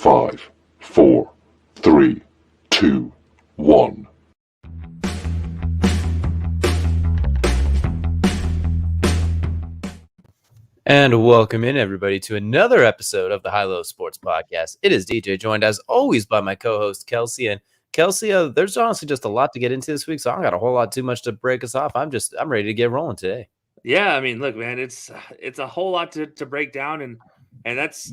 5, 4, 3, 2, 1. And welcome in, everybody, to another episode of the High Low Sports Podcast. It is DJ, joined as always by my co-host Kelcey. And Kelcey, there's honestly just a lot to get into this week, so I don't got a whole lot too much to break us off. I'm ready to get rolling today. Yeah, I mean, look, man, it's a whole lot to break down, and that's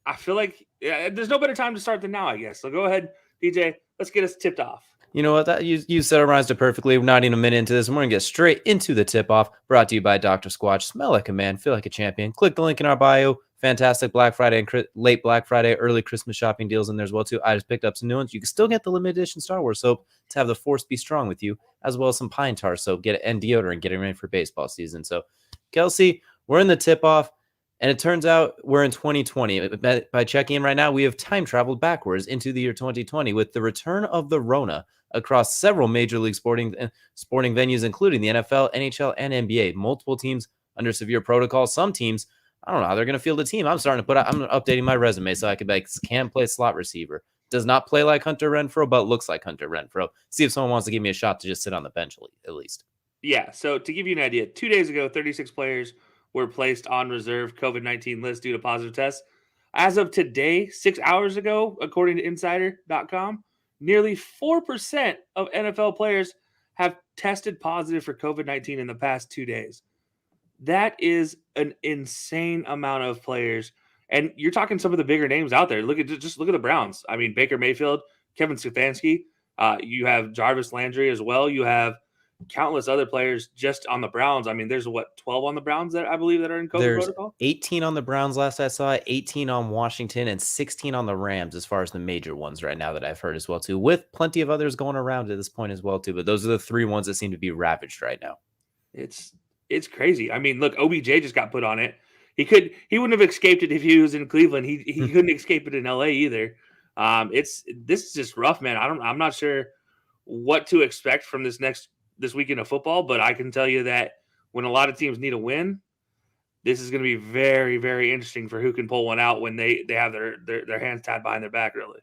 I feel like there's no better time to start than now, I guess. So go ahead, DJ, let's get us tipped off. You know what? You summarized it perfectly. We're not even a minute into this. We're going to get straight into the tip-off, brought to you by Dr. Squatch. Smell like a man, feel like a champion. Click the link in our bio. Fantastic Black Friday and late Black Friday, early Christmas shopping deals in there as well, too. I just picked up some new ones. You can still get the limited edition Star Wars soap to have the Force be strong with you, as well as some pine tar soap, get it, and deodorant, getting ready for baseball season. So, Kelcey, we're in the tip-off. And it turns out we're in 2020. By checking in right now, we have time traveled backwards into the year 2020 with the return of the Rona across several major league sporting venues, including the NFL, NHL, and NBA. Multiple teams under severe protocol. Some teams, I don't know how they're going to field a team. I'm updating my resume so I could can play slot receiver. Does not play like Hunter Renfrow, but looks like Hunter Renfrow. See if someone wants to give me a shot to just sit on the bench at least. Yeah, so to give you an idea, 2 days ago, 36 players were placed on reserve COVID-19 list due to positive tests. As of today, 6 hours ago, according to Insider.com, nearly 4% of NFL players have tested positive for COVID-19 in the past 2 days. That is an insane amount of players. And you're talking some of the bigger names out there. Look at the Browns. I mean, Baker Mayfield, Kevin Stefanski. You have Jarvis Landry as well. You have countless other players just on the Browns. I mean, there's 12 on the Browns that I believe that are in COVID protocol? 18 on the Browns last I saw, 18 on Washington, and 16 on the Rams as far as the major ones right now that I've heard as well, too, with plenty of others going around at this point as well, too. But those are the three ones that seem to be ravaged right now. It's crazy. I mean, look, OBJ just got put on it. He wouldn't have escaped it if he was in Cleveland. He couldn't escape it in LA either. This is just rough, man. I'm not sure what to expect from this weekend of football, but I can tell you that when a lot of teams need a win, this is going to be very, very interesting for who can pull one out when they have their hands tied behind their back, really.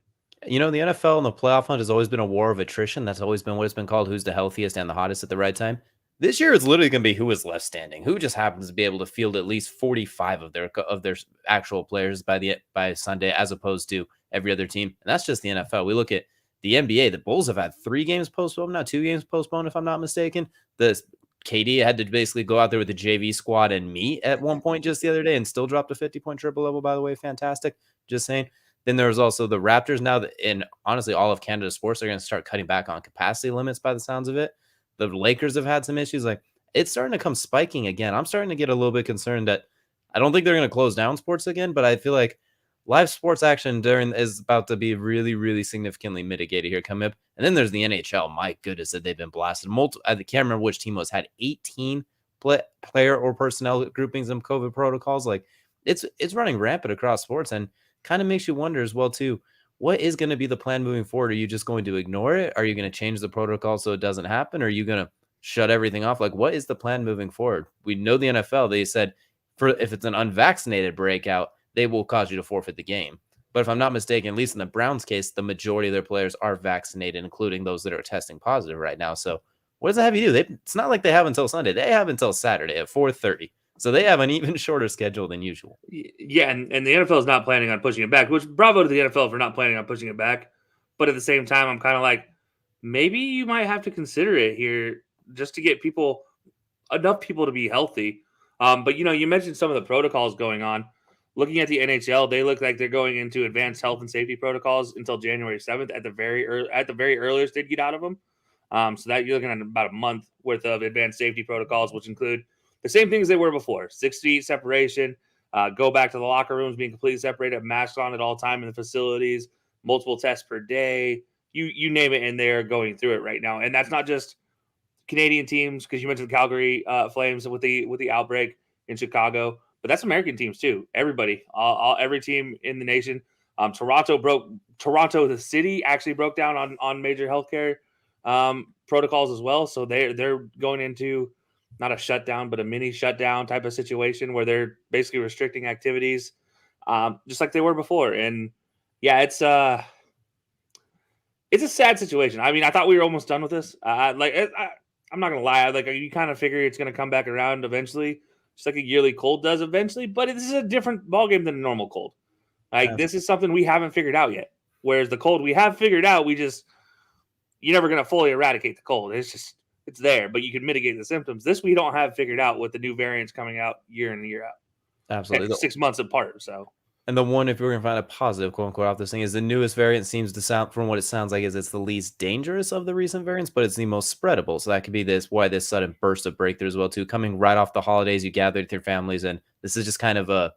You know, the NFL and the playoff hunt has always been a war of attrition. That's always been what it's been called, who's the healthiest and the hottest at the right time. This year is literally going to be who is left standing, who just happens to be able to field at least 45 of their actual players by Sunday, as opposed to every other team. And that's just the NFL. We look at the NBA. The Bulls have had 3 games postponed, not 2 games postponed, if I'm not mistaken. The KD had to basically go out there with the JV squad and meet at one point just the other day and still dropped a 50-point triple level, by the way. Fantastic. Just saying. Then there was also the Raptors now, and honestly, all of Canada sports are going to start cutting back on capacity limits by the sounds of it. The Lakers have had some issues. It's starting to come spiking again. I'm starting to get a little bit concerned that I don't think they're going to close down sports again, but I feel like live sports action is about to be really, really significantly mitigated here coming up. And then there's the NHL. My goodness, that they've been blasted. I can't remember which team had 18 player or personnel groupings and COVID protocols. It's running rampant across sports, and kind of makes you wonder as well, too, what is going to be the plan moving forward? Are you just going to ignore it? Are you going to change the protocol so it doesn't happen? Or are you going to shut everything off? What is the plan moving forward? We know the NFL, they said if it's an unvaccinated breakout, they will cause you to forfeit the game. But if I'm not mistaken, at least in the Browns case, the majority of their players are vaccinated, including those that are testing positive right now. So what does that have you do? It's not like they have until Sunday. They have until Saturday at 4:30. So they have an even shorter schedule than usual. Yeah, and the NFL is not planning on pushing it back, which bravo to the NFL for not planning on pushing it back. But at the same time, I'm kind of like, maybe you might have to consider it here just to get enough people to be healthy. But, you mentioned some of the protocols going on. Looking at the NHL, they look like they're going into advanced health and safety protocols until January 7th at the very earliest they'd get out of them. So that you're looking at about a month worth of advanced safety protocols, which include the same things they were before: 6 feet separation, go back to the locker rooms being completely separated, masks on at all time in the facilities, multiple tests per day. You name it, and they're going through it right now. And that's not just Canadian teams, because you mentioned the Calgary Flames with the outbreak in Chicago, but that's American teams too. Everybody, every team in the nation. Toronto, the city, actually broke down on major healthcare protocols as well. So they're going into not a shutdown, but a mini shutdown type of situation where they're basically restricting activities, just like they were before. And Yeah, it's a sad situation. I mean, I thought we were almost done with this. I'm not gonna lie. Like, you kind of figure it's gonna come back around eventually, just like a yearly cold does eventually. But this is a different ballgame than a normal cold. Like, this is something we haven't figured out yet. Whereas the cold we have figured out, you're never gonna fully eradicate the cold. It's there, but you can mitigate the symptoms. This we don't have figured out with the new variants coming out year in and year out. Absolutely. 6 months apart. So. And the one, if we're going to find a positive, quote unquote, off this thing, is the newest variant seems to sound, from what it sounds like, is it's the least dangerous of the recent variants, but it's the most spreadable. So that could be why this sudden burst of breakthrough as well, too. Coming right off the holidays, you gathered with your families, and this is just kind of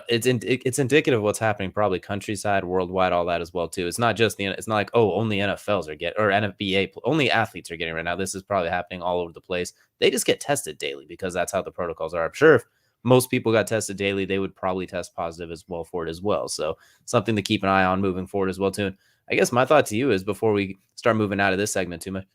it's indicative of what's happening probably countryside, worldwide, all that as well, too. It's not like, oh, only NFLs are getting, or NBA, only athletes are getting right now. This is probably happening all over the place. They just get tested daily because that's how the protocols are. I'm sure if most people got tested daily, they would probably test positive as well for it as well. So something to keep an eye on moving forward as well too. And I guess my thought to you is, before we start moving out of this segment too much,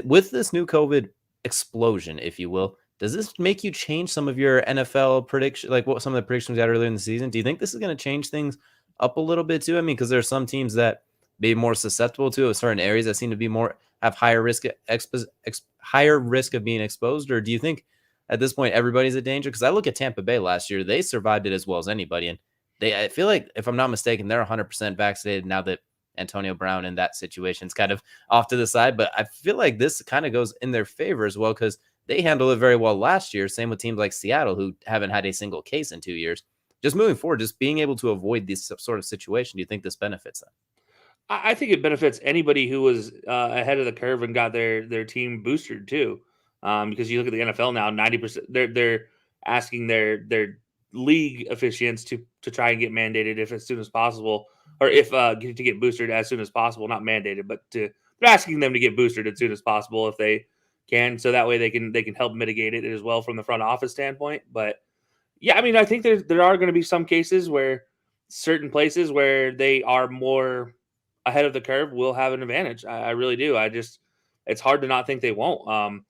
with this new COVID explosion, if you will, does this make you change some of your NFL prediction, like what some of the predictions you had earlier in the season? Do you think this is going to change things up a little bit too? I mean, because there are some teams that be more susceptible to certain areas that seem to be have higher risk of being exposed, or do you think at this point everybody's a danger? Because I look at Tampa Bay last year, they survived it as well as anybody, and I feel like, if I'm not mistaken, they're 100% vaccinated now that Antonio Brown in that situation is kind of off to the side. But I feel like this kind of goes in their favor as well, because they handled it very well last year. Same with teams like Seattle, who haven't had a single case in 2 years. Just moving forward, just being able to avoid this sort of situation, do you think this benefits them? I think it benefits anybody who was ahead of the curve and got their team boosted too. Because you look at the NFL now, 90% they're asking their league officiants to try and get mandated if as soon as possible, or if to get boosted as soon as possible, not mandated, but they're asking them to get boosted as soon as possible if they can, so that way they can help mitigate it as well from the front office standpoint. But yeah, I mean, I think there are going to be some cases where certain places where they are more ahead of the curve will have an advantage. I really do. It's hard to not think they won't.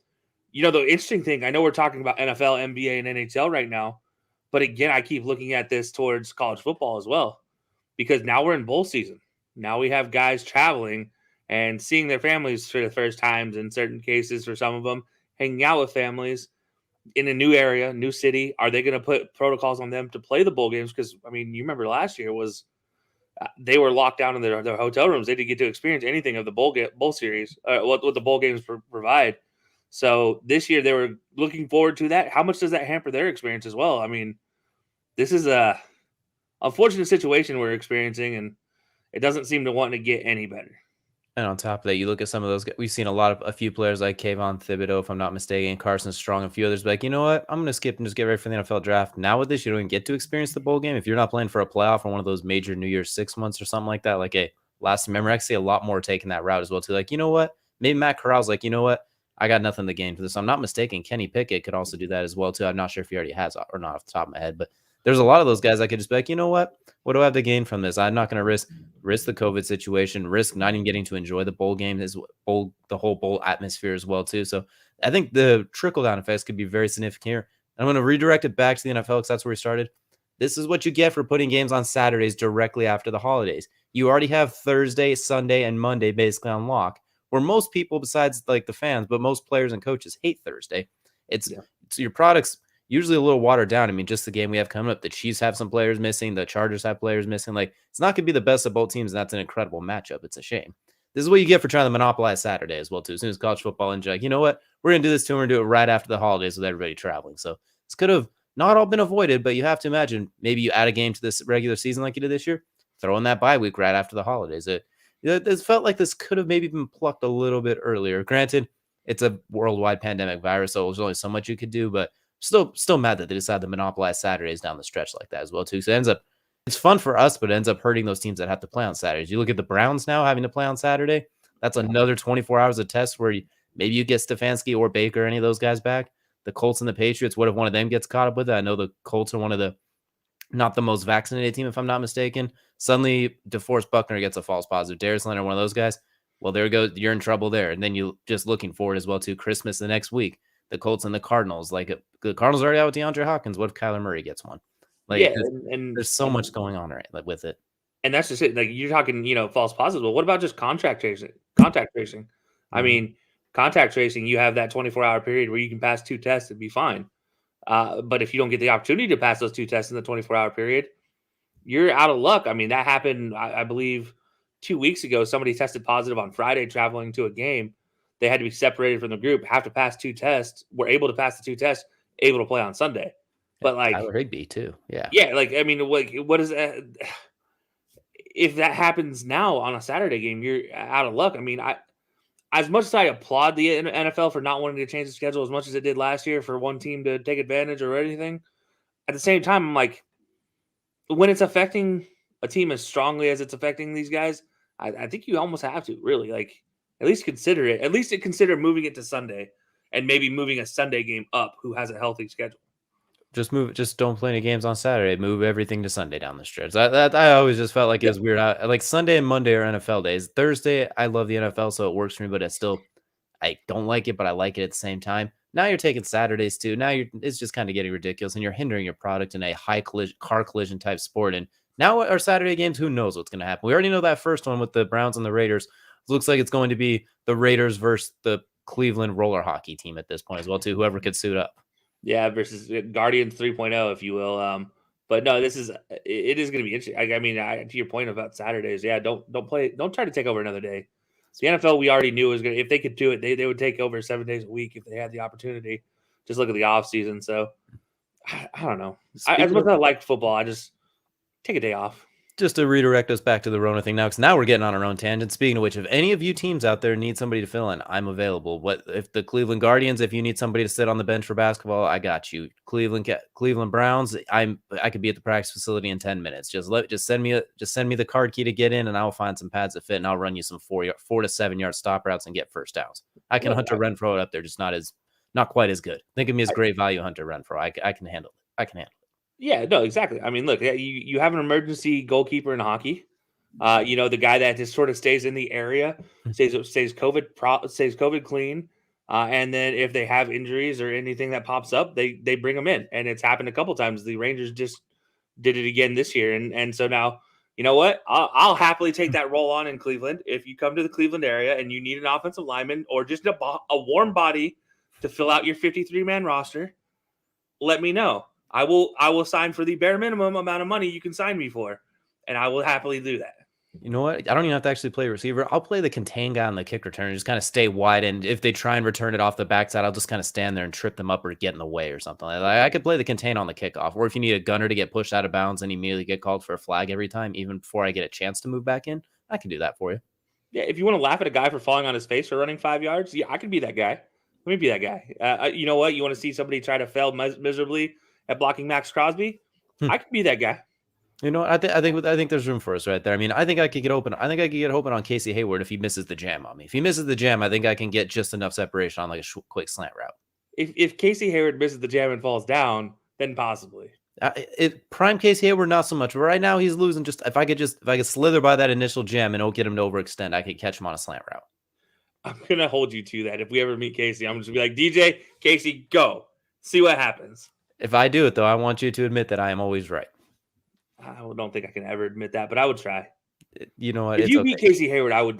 The interesting thing, I know we're talking about NFL, NBA, and NHL right now, but again, I keep looking at this towards college football as well, because now we're in bowl season. Now we have guys traveling and seeing their families for the first times in certain cases, for some of them, hanging out with families in a new area, new city. Are they going to put protocols on them to play the bowl games? Because, I mean, you remember last year was they were locked down in their hotel rooms. They didn't get to experience anything of the bowl series, what the bowl games provide. So this year they were looking forward to that. How much does that hamper their experience as well? I mean, this is a unfortunate situation we're experiencing, and it doesn't seem to want to get any better. And on top of that, you look at some of those, we've seen a few players like Kayvon Thibodeau, if I'm not mistaken, Carson Strong, and a few others, like, you know what, I'm going to skip and just get ready for the NFL draft. Now with this, you don't even get to experience the bowl game. If you're not playing for a playoff or one of those major New Year's 6 months or something like that, like last remember, I see a lot more taking that route as well too. Like, you know what, maybe Matt Corral's like, you know what, I got nothing to gain for this. I'm not mistaken, Kenny Pickett could also do that as well too. I'm not sure if he already has or not off the top of my head, but there's a lot of those guys I could just be like, you know what do I have to gain from this? I'm not going to risk the COVID situation, risk not even getting to enjoy the bowl game, the whole bowl atmosphere as well too. So I think the trickle down effects could be very significant here. I'm going to redirect it back to the NFL because that's where we started. This is what you get for putting games on Saturdays directly after the holidays. You already have Thursday, Sunday, and Monday basically on lock, where most people, besides like the fans, but most players and coaches hate Thursday. It's your product's usually a little watered down. I mean, just the game we have coming up, the Chiefs have some players missing, the Chargers have players missing. Like, it's not going to be the best of both teams, and that's an incredible matchup. It's a shame. This is what you get for trying to monopolize Saturday as well, too. As soon as college football ends, like, you know what? We're going to do this too. We're going to do it right after the holidays with everybody traveling. So this could have not all been avoided, but you have to imagine maybe you add a game to this regular season like you did this year, throw in that bye week right after the holidays. It felt like this could have maybe been plucked a little bit earlier. Granted, it's a worldwide pandemic virus, so there's only so much you could do, but still mad that they decided to monopolize Saturdays down the stretch like that as well too. So it's fun for us, but it ends up hurting those teams that have to play on Saturdays. You look at the Browns now having to play on Saturday. That's another 24 hours of test where maybe you get Stefanski or Baker, any of those guys back. The Colts and the Patriots, what if one of them gets caught up with it? I know the Colts are one of the not the most vaccinated team, if I'm not mistaken. Suddenly, DeForest Buckner gets a false positive. Darius Leonard, one of those guys. Well, there goes, you're in trouble there. And then you just looking forward as well to Christmas the next week. The Colts and the Cardinals. Like, the Cardinals are already out with DeAndre Hopkins. What if Kyler Murray gets one? Like, yeah, and there's so much going on right with it. And that's just it. Like you're talking, false positives. Well, what about just contact tracing? Contact tracing. I mean, contact tracing. You have that 24-hour period where you can pass 2 tests and be fine. But if you don't get the opportunity to pass those 2 tests in the 24-hour period, you're out of luck. I mean, that happened, I believe, 2 weeks ago. Somebody tested positive on Friday traveling to a game. They had to be separated from the group, have to pass 2 tests. Were able to pass the 2 tests, able to play on Sunday. But Tyler Higbee too. Yeah. Yeah. Like, I mean, what is that? If that happens now on a Saturday game, you're out of luck. I mean, as much as I applaud the NFL for not wanting to change the schedule as much as it did last year for one team to take advantage or anything, at the same time, I'm like, when it's affecting a team as strongly as it's affecting these guys, I think you almost have to really at least consider it. At least consider moving it to Sunday and maybe moving a Sunday game up who has a healthy schedule. Just don't play any games on Saturday. Move everything to Sunday down the stretch. I always just felt like it was weird. Like Sunday and Monday are NFL days. Thursday, I love the NFL, so it works for me, but I don't like it, but I like it at the same time. Now you're taking Saturdays too. Now it's just kind of getting ridiculous, and you're hindering your product in a car collision type sport. And now our Saturday games, who knows what's going to happen? We already know that first one with the Browns and the Raiders. It looks like it's going to be the Raiders versus the Cleveland roller hockey team at this point as well, too. Whoever could suit up. Yeah, versus Guardians 3.0, if you will. But no, it is going to be interesting. I mean, to your point about Saturdays, yeah, don't try to take over another day. The NFL, we already knew was going to, if they could do it, they would take over 7 days a week if they had the opportunity. Just look at the off season. So I don't know. As much as I like football, I just take a day off. Just to redirect us back to the Rona thing now, because now we're getting on our own tangent. Speaking of which, if any of you teams out there need somebody to fill in, I'm available. What if the Cleveland Guardians? If you need somebody to sit on the bench for basketball, I got you. Cleveland Browns, I could be at the practice facility in 10 minutes. Just send me the card key to get in, and I'll find some pads that fit, and I'll run you some 4 to 7 yard stop routes and get first downs. I can Hunter Renfrow up there, just not quite as good. Think of me as great value Hunter Renfrow. I can handle it. I can handle it. Yeah, no, exactly. I mean, look, you have an emergency goalkeeper in hockey. The guy that just sort of stays in the area, stays COVID clean, and then if they have injuries or anything that pops up, they bring them in, and it's happened a couple times. The Rangers just did it again this year, and so now you know what? I'll happily take that role on in Cleveland. If you come to the Cleveland area and you need an offensive lineman or just a warm body to fill out your 53-man roster, let me know. I will sign for the bare minimum amount of money you can sign me for, and I will happily do that. You know what? I don't even have to actually play receiver. I'll play the contain guy on the kick return and just kind of stay wide. And if they try and return it off the backside, I'll just kind of stand there and trip them up or get in the way or something. I could play the contain on the kickoff. Or if you need a gunner to get pushed out of bounds and immediately get called for a flag every time, even before I get a chance to move back in, I can do that for you. Yeah, if you want to laugh at a guy for falling on his face or running 5 yards, yeah, I can be that guy. Let me be that guy. You know what? You want to see somebody try to fail miserably at blocking Max Crosby? I can be that guy. You know, I think there's room for us right there. I mean, I think I could get open. I think I could get open on Casey Hayward if he misses the jam on me. If he misses the jam, I think I can get just enough separation on like a quick slant route. If Casey Hayward misses the jam and falls down, then possibly. Prime Casey Hayward, not so much. But right now, he's losing. Just if I could slither by that initial jam and don't get him to overextend, I could catch him on a slant route. I'm gonna hold you to that. If we ever meet Casey, I'm just gonna be like, DJ, Casey, go. See what happens. If I do it though, I want you to admit that I am always right. I don't think I can ever admit that, but I would try. You know what? If you beat Casey Hayward, I would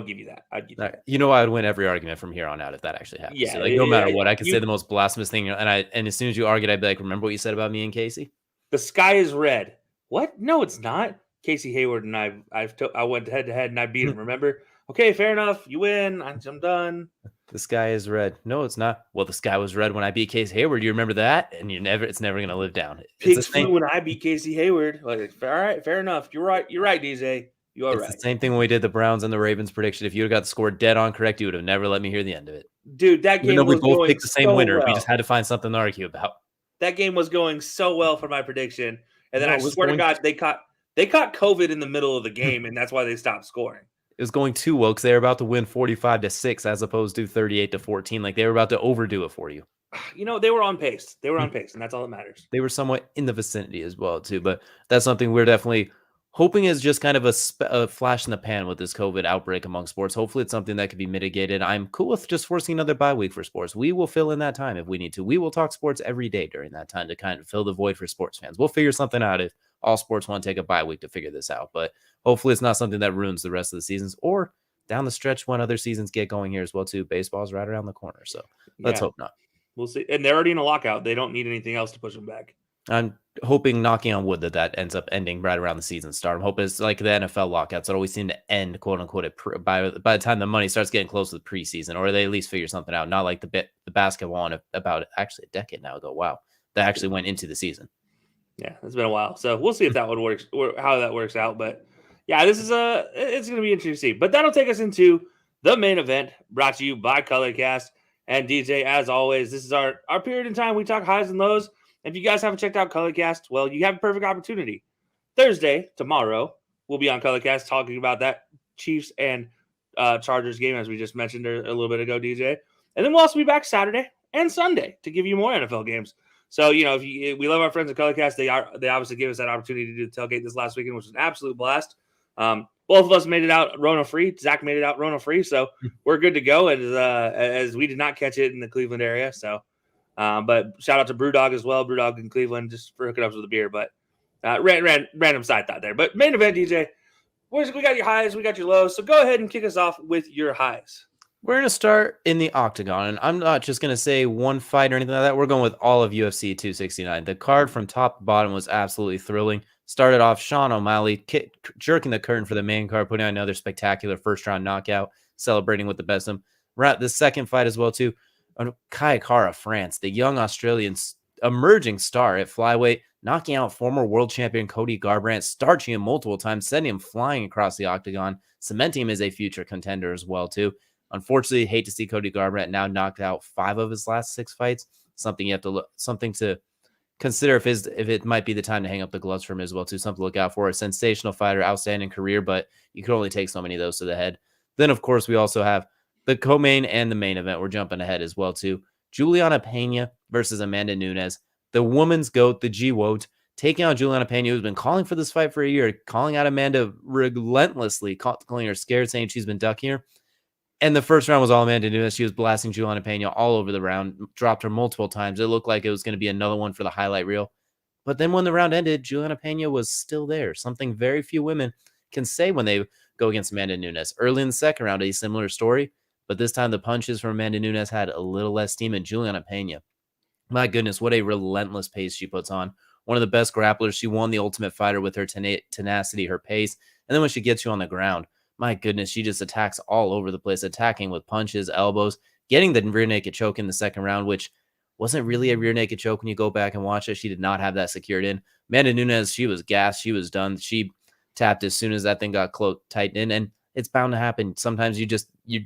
give you that. I'd give you that. You know, I would win every argument from here on out if that actually happens. Yeah, so, no matter what, I could say the most blasphemous thing, and as soon as you argued, I'd be like, "Remember what you said about me and Casey? The sky is red." What? No, it's not. Casey Hayward and I went head to head and I beat him. Remember? Okay, fair enough. You win. I'm done. The sky is red. No, it's not. Well, the sky was red when I beat Casey Hayward. You remember that? And it's never going to live down. Pigs flew when I beat Casey Hayward. Like, all right, fair enough. You're right, DJ. You are right. It's the same thing when we did the Browns and the Ravens prediction. If you would have got the score dead on correct, you would have never let me hear the end of it. Dude, that game was we both going picked the same so winner. well. We just had to find something to argue about. That game was going so well for my prediction. And then I swear to God, they caught COVID in the middle of the game, and that's why they stopped scoring. It was going too well because they were about to win 45-6 as opposed to 38-14. Like they were about to overdo it for you. You know, they were on pace. And that's all that matters. They were somewhat in the vicinity as well, too. But that's something we're definitely hoping is just kind of a flash in the pan with this COVID outbreak among sports. Hopefully it's something that could be mitigated. I'm cool with just forcing another bye week for sports. We will fill in that time if we need to. We will talk sports every day during that time to kind of fill the void for sports fans. We'll figure something out if all sports want to take a bye week to figure this out. But hopefully it's not something that ruins the rest of the seasons or down the stretch when other seasons get going here as well too. Baseball's right around the corner, so let's hope not. We'll see. And they're already in a lockout. They don't need anything else to push them back. I'm hoping, knocking on wood, that ends up ending right around the season start. I'm hoping it's like the NFL lockouts that always seem to end, quote unquote, by the time the money starts getting close to the preseason, or they at least figure something out. Not like the basketball on about actually a decade now ago. Wow, that actually went into the season. Yeah, it's been a while, so we'll see if that one works or how that works out. But yeah, it's going to be interesting to see. But that'll take us into the main event, brought to you by Colorcast and DJ. As always, this is our period in time we talk highs and lows. If you guys haven't checked out Colorcast, well, you have a perfect opportunity. Thursday, tomorrow, we'll be on Colorcast talking about that Chiefs and Chargers game, as we just mentioned a little bit ago, DJ. And then we'll also be back Saturday and Sunday to give you more NFL games. So, if we love our friends at Colorcast. They obviously gave us that opportunity to do the tailgate this last weekend, which was an absolute blast. Both of us made it out Rona free. Zach made it out Rona free, so we're good to go. As we did not catch it in the Cleveland area, so. But shout out to Brewdog as well, Brewdog in Cleveland, just for hooking up with the beer. But random side thought there. But main event, DJ, we got your highs, we got your lows. So go ahead and kick us off with your highs. We're going to start in the octagon, and I'm not just going to say one fight or anything like that. We're going with all of UFC 269. The card from top to bottom was absolutely thrilling. Started off Sean O'Malley jerking the curtain for the main card, putting out another spectacular first-round knockout, celebrating with the best of them. We're at the second fight as well, too. Kai Kara France, the young Australian emerging star at flyweight, knocking out former world champion Cody Garbrandt, starching him multiple times, sending him flying across the octagon, cementing him as a future contender as well, too. Unfortunately, hate to see Cody Garbrandt now knocked out 5 of his last 6 fights. Something to consider if it might be the time to hang up the gloves for him as well, too. Something to look out for. A sensational fighter, outstanding career, but you can only take so many of those to the head. Then, of course, we also have the co-main and the main event. We're jumping ahead as well, too. Juliana Pena versus Amanda Nunes. The woman's GOAT, the G-WOAT, taking out Juliana Pena, who's been calling for this fight for a year, calling out Amanda relentlessly, calling her scared, saying she's been ducking her. And the first round was all Amanda Nunes. She was blasting Juliana Pena all over the round, dropped her multiple times. It looked like it was going to be another one for the highlight reel. But then when the round ended, Juliana Pena was still there, something very few women can say when they go against Amanda Nunes. Early in the second round, a similar story. But this time, the punches from Amanda Nunes had a little less steam, and Juliana Pena, my goodness, what a relentless pace she puts on. One of the best grapplers. She won the Ultimate Fighter with her tenacity, her pace. And then when she gets you on the ground, my goodness, she just attacks all over the place, attacking with punches, elbows, getting the rear naked choke in the second round, which wasn't really a rear naked choke when you go back and watch it. She did not have that secured in. Amanda Nunes, she was gassed. She was done. She tapped as soon as that thing got tightened in, and it's bound to happen. Sometimes you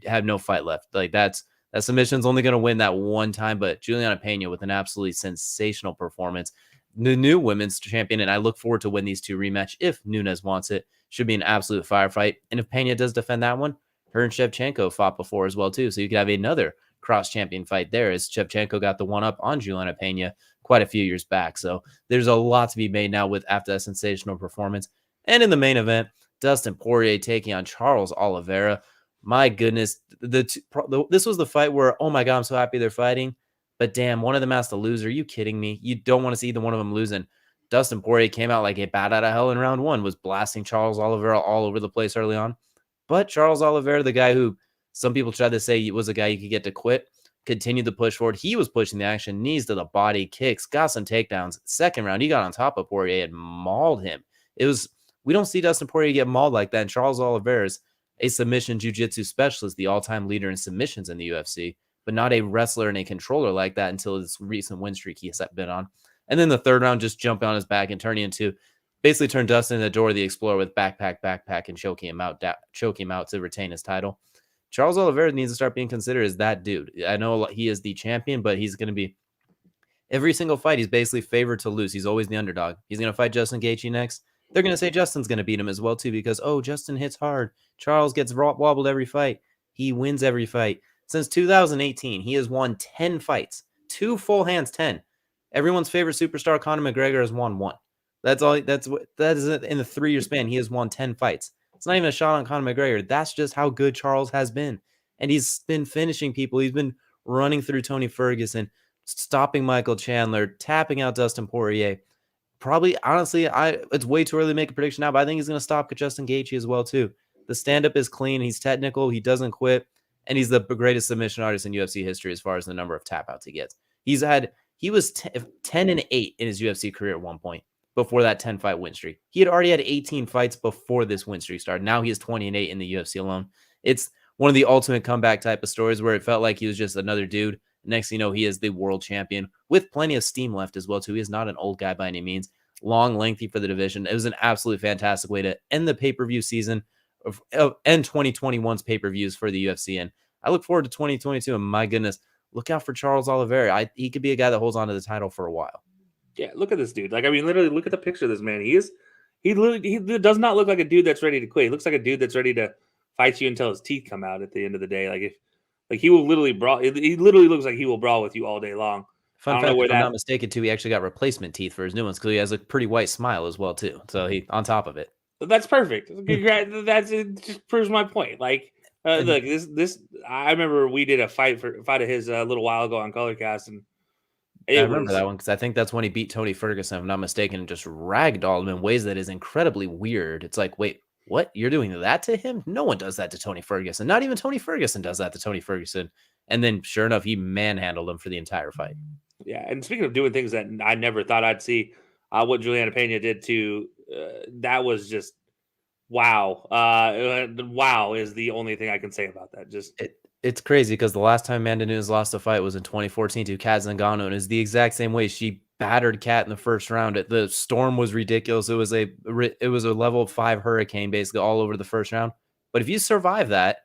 have no fight left. Like that submission's only going to win that one time, but Juliana Pena with an absolutely sensational performance. The new women's champion, and I look forward to when these two rematch if Nunes wants it. Should be an absolute firefight. And if Pena does defend that one, her and Shevchenko fought before as well, too. So you could have another cross-champion fight there as Shevchenko got the one-up on Juliana Pena quite a few years back. So there's a lot to be made now after that sensational performance. And in the main event, Dustin Poirier taking on Charles Oliveira. My goodness, this was the fight where, oh my God, I'm so happy they're fighting. But damn, one of them has to lose. Are you kidding me? You don't want to see either one of them losing. Dustin Poirier came out like a bat out of hell in round 1, was blasting Charles Oliveira all over the place early on. But Charles Oliveira, the guy who some people tried to say was a guy you could get to quit, continued to push forward. He was pushing the action, knees to the body, kicks, got some takedowns. Second round, he got on top of Poirier and mauled him. We don't see Dustin Poirier get mauled like that. And Charles Oliveira is a submission jiu-jitsu specialist, the all-time leader in submissions in the UFC, but not a wrestler and a controller like that until this recent win streak he's been on. And then the third round, just jumping on his back and turning into basically turned Dustin into the door of the Explorer with backpack, and choking him out to retain his title. Charles Oliveira needs to start being considered as that dude. I know he is the champion, but he's going to be every single fight. He's basically favored to lose. He's always the underdog. He's going to fight Justin Gaethje next. They're going to say Justin's going to beat him as well, too, because, Justin hits hard. Charles gets wobbled every fight. He wins every fight. Since 2018, he has won 10 fights. 2 full hands, 10. Everyone's favorite superstar, Conor McGregor, has won 1. That is in the 3-year span. He has won 10 fights. It's not even a shot on Conor McGregor. That's just how good Charles has been. And he's been finishing people. He's been running through Tony Ferguson, stopping Michael Chandler, tapping out Dustin Poirier. probably, honestly, it's way too early to make a prediction now, but I think he's going to stop Justin Gaethje as well, too. The stand-up is clean. He's technical. He doesn't quit. And he's the greatest submission artist in UFC history as far as the number of tap-outs he gets. He was 10-8 in his UFC career at one point before that 10-fight win streak. He had already had 18 fights before this win streak started. Now he is 20-8 in the UFC alone. It's one of the ultimate comeback type of stories where it felt like he was just another dude. Next thing you know, he is the world champion with plenty of steam left as well, too. He is not an old guy by any means. Long, lengthy for the division. It was an absolutely fantastic way to end the pay-per-view season and 2021's pay-per-views for the UFC. And I look forward to 2022. And my goodness, look out for Charles Oliveira. He could be a guy that holds on to the title for a while. Yeah, look at this dude. Like, I mean, literally, look at the picture of this man. He does not look like a dude that's ready to quit. He looks like a dude that's ready to fight you until his teeth come out at the end of the day. He will literally brawl. He literally looks like he will brawl with you all day long. Fun fact, if I'm not mistaken, too, he actually got replacement teeth for his new ones because he has a pretty white smile as well, too. So he on top of it. That's perfect. It just proves my point. Like, look, this. I remember we did a fight of his a little while ago on Colorcast, and I remember that one because I think that's when he beat Tony Ferguson, if I'm not mistaken, and just ragdolled him in ways that is incredibly weird. It's like, wait, what? You're doing that to him? No one does that to Tony Ferguson. Not even Tony Ferguson does that to Tony Ferguson. And then, sure enough, he manhandled him for the entire fight. Yeah, and speaking of doing things that I never thought I'd see, what Juliana Pena did to that was just wow. Wow is the only thing I can say about that. It's crazy because the last time Amanda Nunes lost a fight was in 2014 to Kat Zingano, and it's the exact same way. She battered Kat in the first round. The storm was ridiculous. It was a level 5 hurricane basically all over the first round. But if you survive that,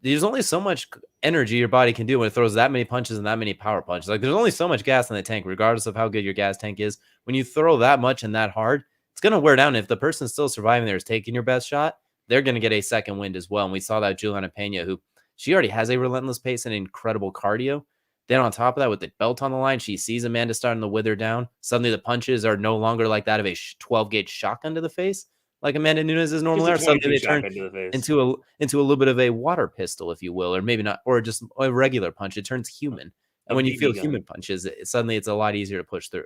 there's only so much energy your body can do when it throws that many punches and that many power punches. Like, there's only so much gas in the tank, regardless of how good your gas tank is. When you throw that much and that hard, it's going to wear down. If the person still surviving there is taking your best shot, they're going to get a second wind as well. And we saw that Juliana Pena, who she already has a relentless pace and incredible cardio. Then on top of that, with the belt on the line, she sees Amanda starting to wither down. Suddenly the punches are no longer like that of a 12-gauge shotgun to the face, like Amanda Nunes is normally. Suddenly they turn into a little bit of a water pistol, if you will, or maybe not, or just a regular punch. It turns human. And when you feel human punches, suddenly it's a lot easier to push through.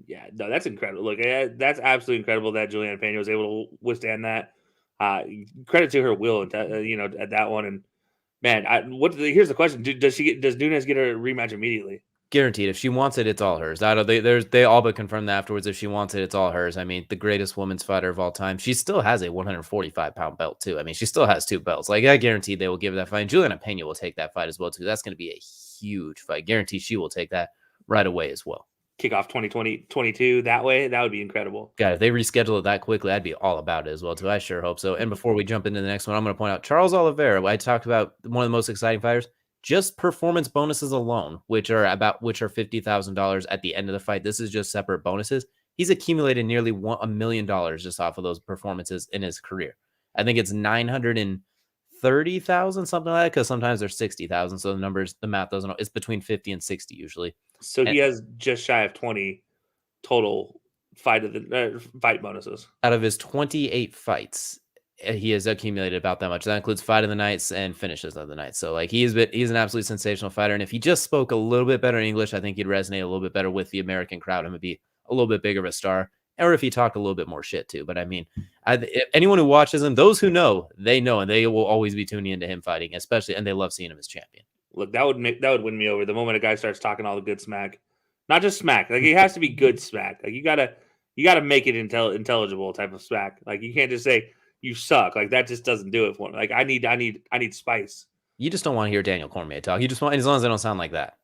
Yeah, no, that's incredible. Look, that's absolutely incredible that Juliana Pena was able to withstand that. Credit to her will, at that one. And man, here's the question: does Nunes get a rematch immediately? Guaranteed. If she wants it, it's all hers. They all but confirmed that afterwards. If she wants it, it's all hers. I mean, the greatest women's fighter of all time. She still has a 145-pound belt too. I mean, she still has 2 belts. Like, I guarantee they will give her that fight. And Juliana Pena will take that fight as well too. That's going to be a huge fight. Guarantee she will take that right away as well. Kick off 2022 that way. That would be incredible. God, if they reschedule it that quickly, I'd be all about it as well too. I sure hope so. And before we jump into the next one, I'm going to point out Charles Oliveira. I talked about one of the most exciting fighters. Just performance bonuses alone, which are $50,000 at the end of the fight. This is just separate bonuses. He's accumulated nearly $1 million just off of those performances in his career. I think it's 930,000, something like that, because sometimes there's 60,000. So the math doesn't know. It's between 50 and 60 usually. So he has just shy of 20 total fight bonuses out of his 28 fights. He has accumulated about that much. That includes fight of the nights and finishes of the night. So, like, he's an absolutely sensational fighter. And if he just spoke a little bit better English, I think he'd resonate a little bit better with the American crowd and would be a little bit bigger of a star. Or if he talked a little bit more shit too. But I mean, anyone who watches him, those who know, they know, and they will always be tuning into him fighting, especially, and they love seeing him as champion. Look, that would win me over the moment a guy starts talking all the good smack. Not just smack. Like, it has to be good smack. Like, you gotta make it intelligible type of smack. Like, you can't just say you suck. Like, that just doesn't do it for me. Like, I need spice. You just don't want to hear Daniel Cormier talk. You just want, as long as they don't sound like that.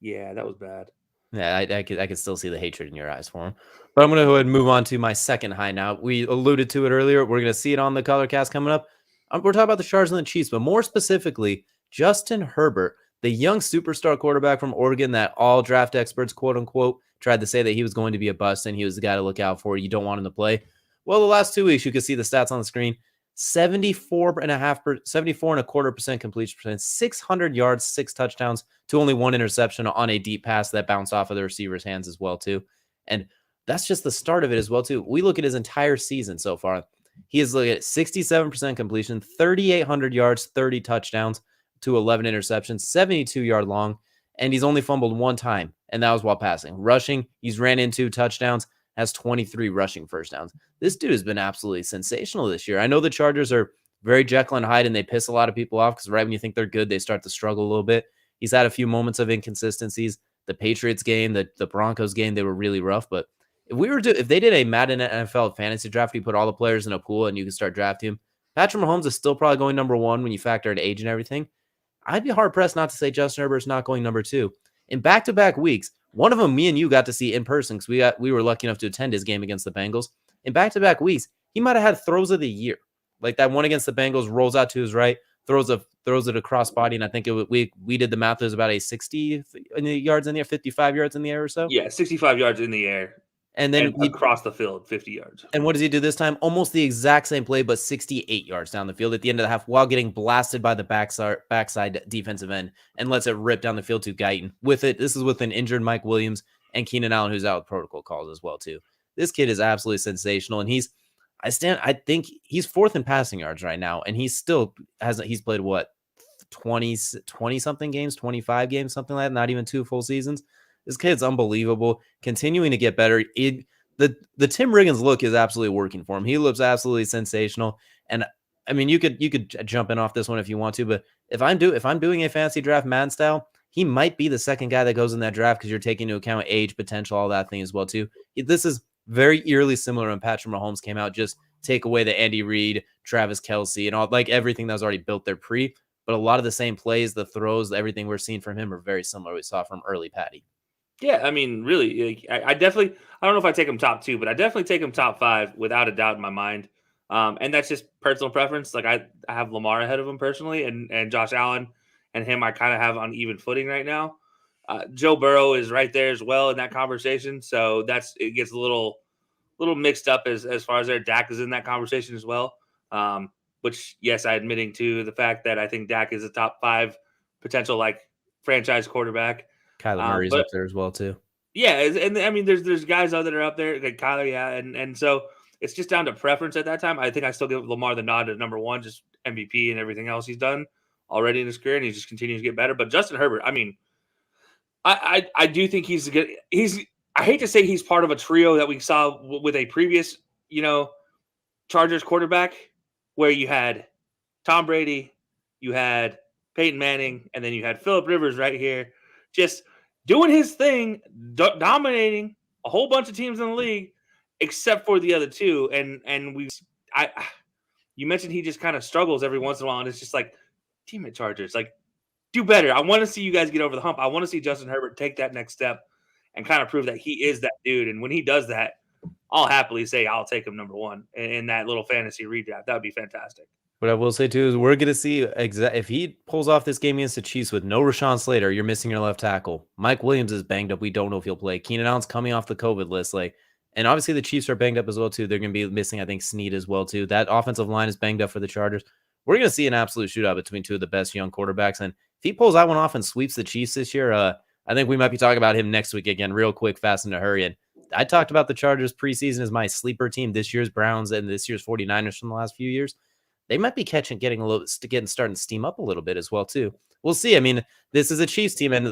Yeah, that was bad. Yeah, I could still see the hatred in your eyes for him. But I'm going to go ahead and move on to my second high now. We alluded to it earlier. We're going to see it on the Colorcast coming up. We're talking about the Chargers and the Chiefs, but more specifically, Justin Herbert, the young superstar quarterback from Oregon that all draft experts, quote unquote, tried to say that he was going to be a bust and he was the guy to look out for. You don't want him to play. Well, the last 2 weeks, you can see the stats on the screen. 74.25% completion percent, 600 yards, 6 touchdowns to only 1 interception on a deep pass that bounced off of the receiver's hands as well, too. And that's just the start of it as well, too. We look at his entire season so far. He is looking at 67% completion, 3,800 yards, 30 touchdowns to 11 interceptions, 72-yard long, and he's only fumbled 1 time, and that was while passing. Rushing, he's ran in 2 touchdowns, has 23 rushing first downs. This dude has been absolutely sensational this year. I know the Chargers are very Jekyll and Hyde, and they piss a lot of people off because right when you think they're good, they start to struggle a little bit. He's had a few moments of inconsistencies. The Patriots game, the Broncos game, they were really rough. But if they did a Madden NFL fantasy draft, you put all the players in a pool and you can start drafting him. Patrick Mahomes is still probably going number 1 when you factor in age and everything. I'd be hard pressed not to say Justin Herbert's not going number 2. In back-to-back weeks, one of them me and you got to see in person because we were lucky enough to attend his game against the Bengals. In back-to-back weeks, he might have had throws of the year. Like that one against the Bengals, rolls out to his right, throws it across body, and I think we did the math. It was about a 60 yards in the air, 55 yards in the air or so. Yeah, 65 yards in the air. And then across the field, 50 yards. And what does he do this time? Almost the exact same play, but 68 yards down the field at the end of the half while getting blasted by the backside defensive end and lets it rip down the field to Guyton. This is with an injured Mike Williams and Keenan Allen, who's out with protocol calls as well, too. This kid is absolutely sensational, and I think he's 4th in passing yards right now, and he's played what, 20 something games, 25 games, something like that, not even 2 full seasons. This kid's unbelievable, continuing to get better. The Tim Riggins look is absolutely working for him. He looks absolutely sensational. And I mean, you could jump in off this one if you want to, but if I'm doing a fantasy draft Madden style, he might be the second guy that goes in that draft because you're taking into account age, potential, all that thing as well too. This is very eerily similar when Patrick Mahomes came out. Just take away the Andy Reid, Travis Kelcey, and all like everything that was already built there pre. But a lot of the same plays, the throws, everything we're seeing from him are very similar. We saw from early Patty. Yeah, I mean, really, I definitely, I don't know if I take him top 2, but I definitely take him top 5 without a doubt in my mind. And that's just personal preference. Like I have Lamar ahead of him personally, and Josh Allen and him I kind of have on even footing right now. Joe Burrow is right there as well in that conversation, so it gets a little mixed up as far as their Dak is in that conversation as well. Which yes, I admitting to the fact that I think Dak is a top 5 potential like franchise quarterback. Kyler Murray's up there as well too. Yeah, and I mean, there's guys out that are up there like Kyler, yeah, and so it's just down to preference at that time. I think I still give Lamar the nod at number 1, just MVP and everything else he's done already in his career, and he just continues to get better. But Justin Herbert, I mean, I do think he's good. I hate to say he's part of a trio that we saw with a previous, Chargers quarterback where you had Tom Brady, you had Peyton Manning, and then you had Phillip Rivers right here, just doing his thing, dominating a whole bunch of teams in the league, except for the other two. And you mentioned he just kind of struggles every once in a while, and it's just like, damn it, Chargers, like, do better. I want to see you guys get over the hump. I want to see Justin Herbert take that next step and kind of prove that he is that dude. And when he does that, I'll happily say I'll take him number 1 in that little fantasy redraft. That would be fantastic. What I will say, too, is we're going to see if he pulls off this game against the Chiefs with no Rashawn Slater, you're missing your left tackle. Mike Williams is banged up. We don't know if he'll play. Keenan Allen's coming off the COVID list. And obviously the Chiefs are banged up as well, too. They're going to be missing, I think, Snead as well, too. That offensive line is banged up for the Chargers. We're going to see an absolute shootout between 2 of the best young quarterbacks. And if he pulls that one off and sweeps the Chiefs this year, I think we might be talking about him next week again, real quick, fast in a hurry. And I talked about the Chargers preseason as my sleeper team, this year's Browns and this year's 49ers from the last few years. They might be starting to steam up a little bit as well, too. We'll see. I mean, this is a Chiefs team, and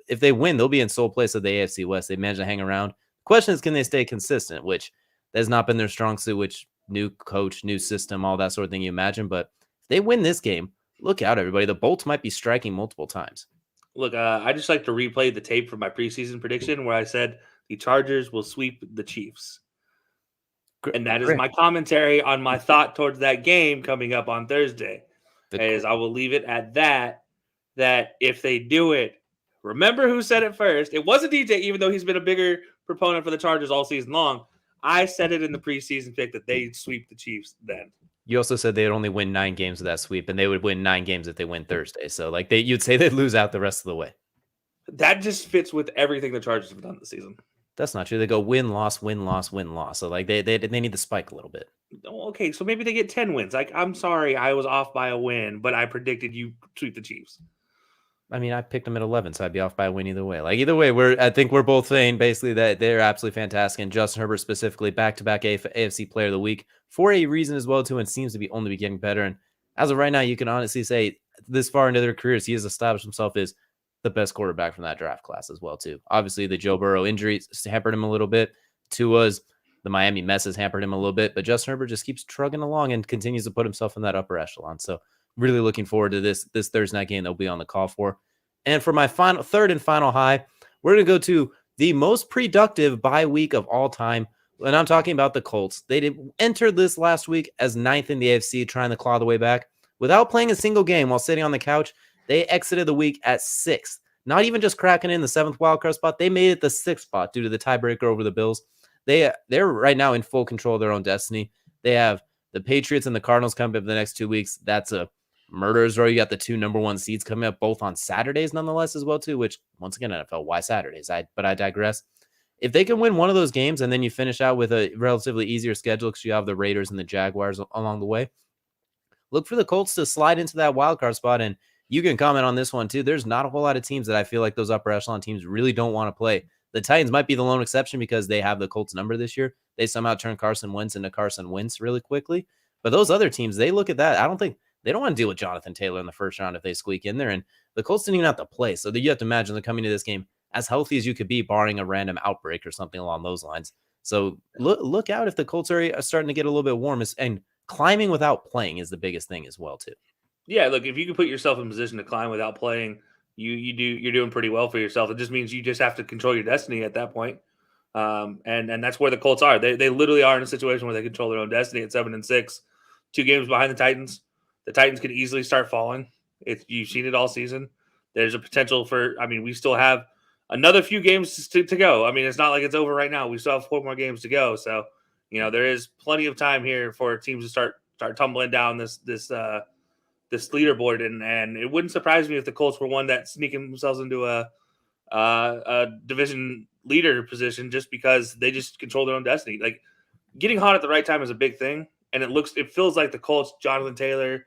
if they win, they'll be in sole place of the AFC West. They managed to hang around. The question is, can they stay consistent, which has not been their strong suit, which new coach, new system, all that sort of thing you imagine. But if they win this game, look out, everybody. The Bolts might be striking multiple times. Look, I just like to replay the tape from my preseason prediction where I said the Chargers will sweep the Chiefs. And that is my commentary on my thought towards that game coming up on Thursday. As I will leave it at that if they do it, remember who said it first. It wasn't DJ, even though he's been a bigger proponent for the Chargers all season long. I said it in the preseason pick that they'd sweep the Chiefs then. You also said they'd only win 9 games of that sweep, and they would win 9 games if they win Thursday. So, you'd say they'd lose out the rest of the way. That just fits with everything the Chargers have done this season. That's not true. They go win, loss, win, loss, win, loss. So, they need to spike a little bit. Okay, so maybe they get 10 wins. I'm sorry, I was off by a win, but I predicted you sweep the Chiefs. I mean, I picked them at 11, so I'd be off by a win either way. Either way, I think we're both saying basically that they're absolutely fantastic. And Justin Herbert specifically, back-to-back AFC Player of the Week for a reason as well, too, and seems to be only getting better. And as of right now, you can honestly say this far into their careers, he has established himself as the best quarterback from that draft class as well, too. Obviously, the Joe Burrow injuries hampered him a little bit. Tua's the Miami mess has hampered him a little bit, but Justin Herbert just keeps trugging along and continues to put himself in that upper echelon. So really looking forward to this Thursday night game that we'll be on the call for. And for my third and final high, we're going to go to the most productive bye week of all time. And I'm talking about the Colts. They entered this last week as 9th in the AFC, trying to claw the way back. Without playing a single game while sitting on the couch, they exited the week at 6th. Not even just cracking in the 7th wildcard spot. They made it the 6th spot due to the tiebreaker over the Bills. They're right now in full control of their own destiny. They have the Patriots and the Cardinals coming up in the next 2 weeks. That's a murderer's row. You got the 2 number 1 seeds coming up both on Saturdays nonetheless as well too, which once again, NFL, why Saturdays? But I digress. If they can win one of those games and then you finish out with a relatively easier schedule because you have the Raiders and the Jaguars along the way, look for the Colts to slide into that wild card spot. And you can comment on this one too. There's not a whole lot of teams that I feel like those upper echelon teams really don't want to play. The Titans might be the lone exception because they have the Colts number this year. They somehow turn Carson Wentz into Carson Wentz really quickly. But those other teams, they look at that. I don't think they don't want to deal with Jonathan Taylor in the first round if they squeak in there. And the Colts didn't even have to play. So you have to imagine they're coming to this game as healthy as you could be, barring a random outbreak or something along those lines. So look out if the Colts are starting to get a little bit warm. And climbing without playing is the biggest thing as well, too. Yeah, look, if you can put yourself in position to climb without playing, you're doing pretty well for yourself. It just means you just have to control your destiny at that point. And that's where the Colts are. They literally are in a situation where they control their own destiny at 7-6, 2 games behind the Titans. The Titans could easily start falling. You've seen it all season. There's a potential for, we still have another few games to go. It's not like it's over right now. We still have 4 more games to go. So, there is plenty of time here for teams to start tumbling down this leaderboard. And it wouldn't surprise me if the Colts were one that sneaking themselves into a division leader position just because they just control their own destiny. Like, getting hot at the right time is a big thing. And it feels like the Colts, Jonathan Taylor,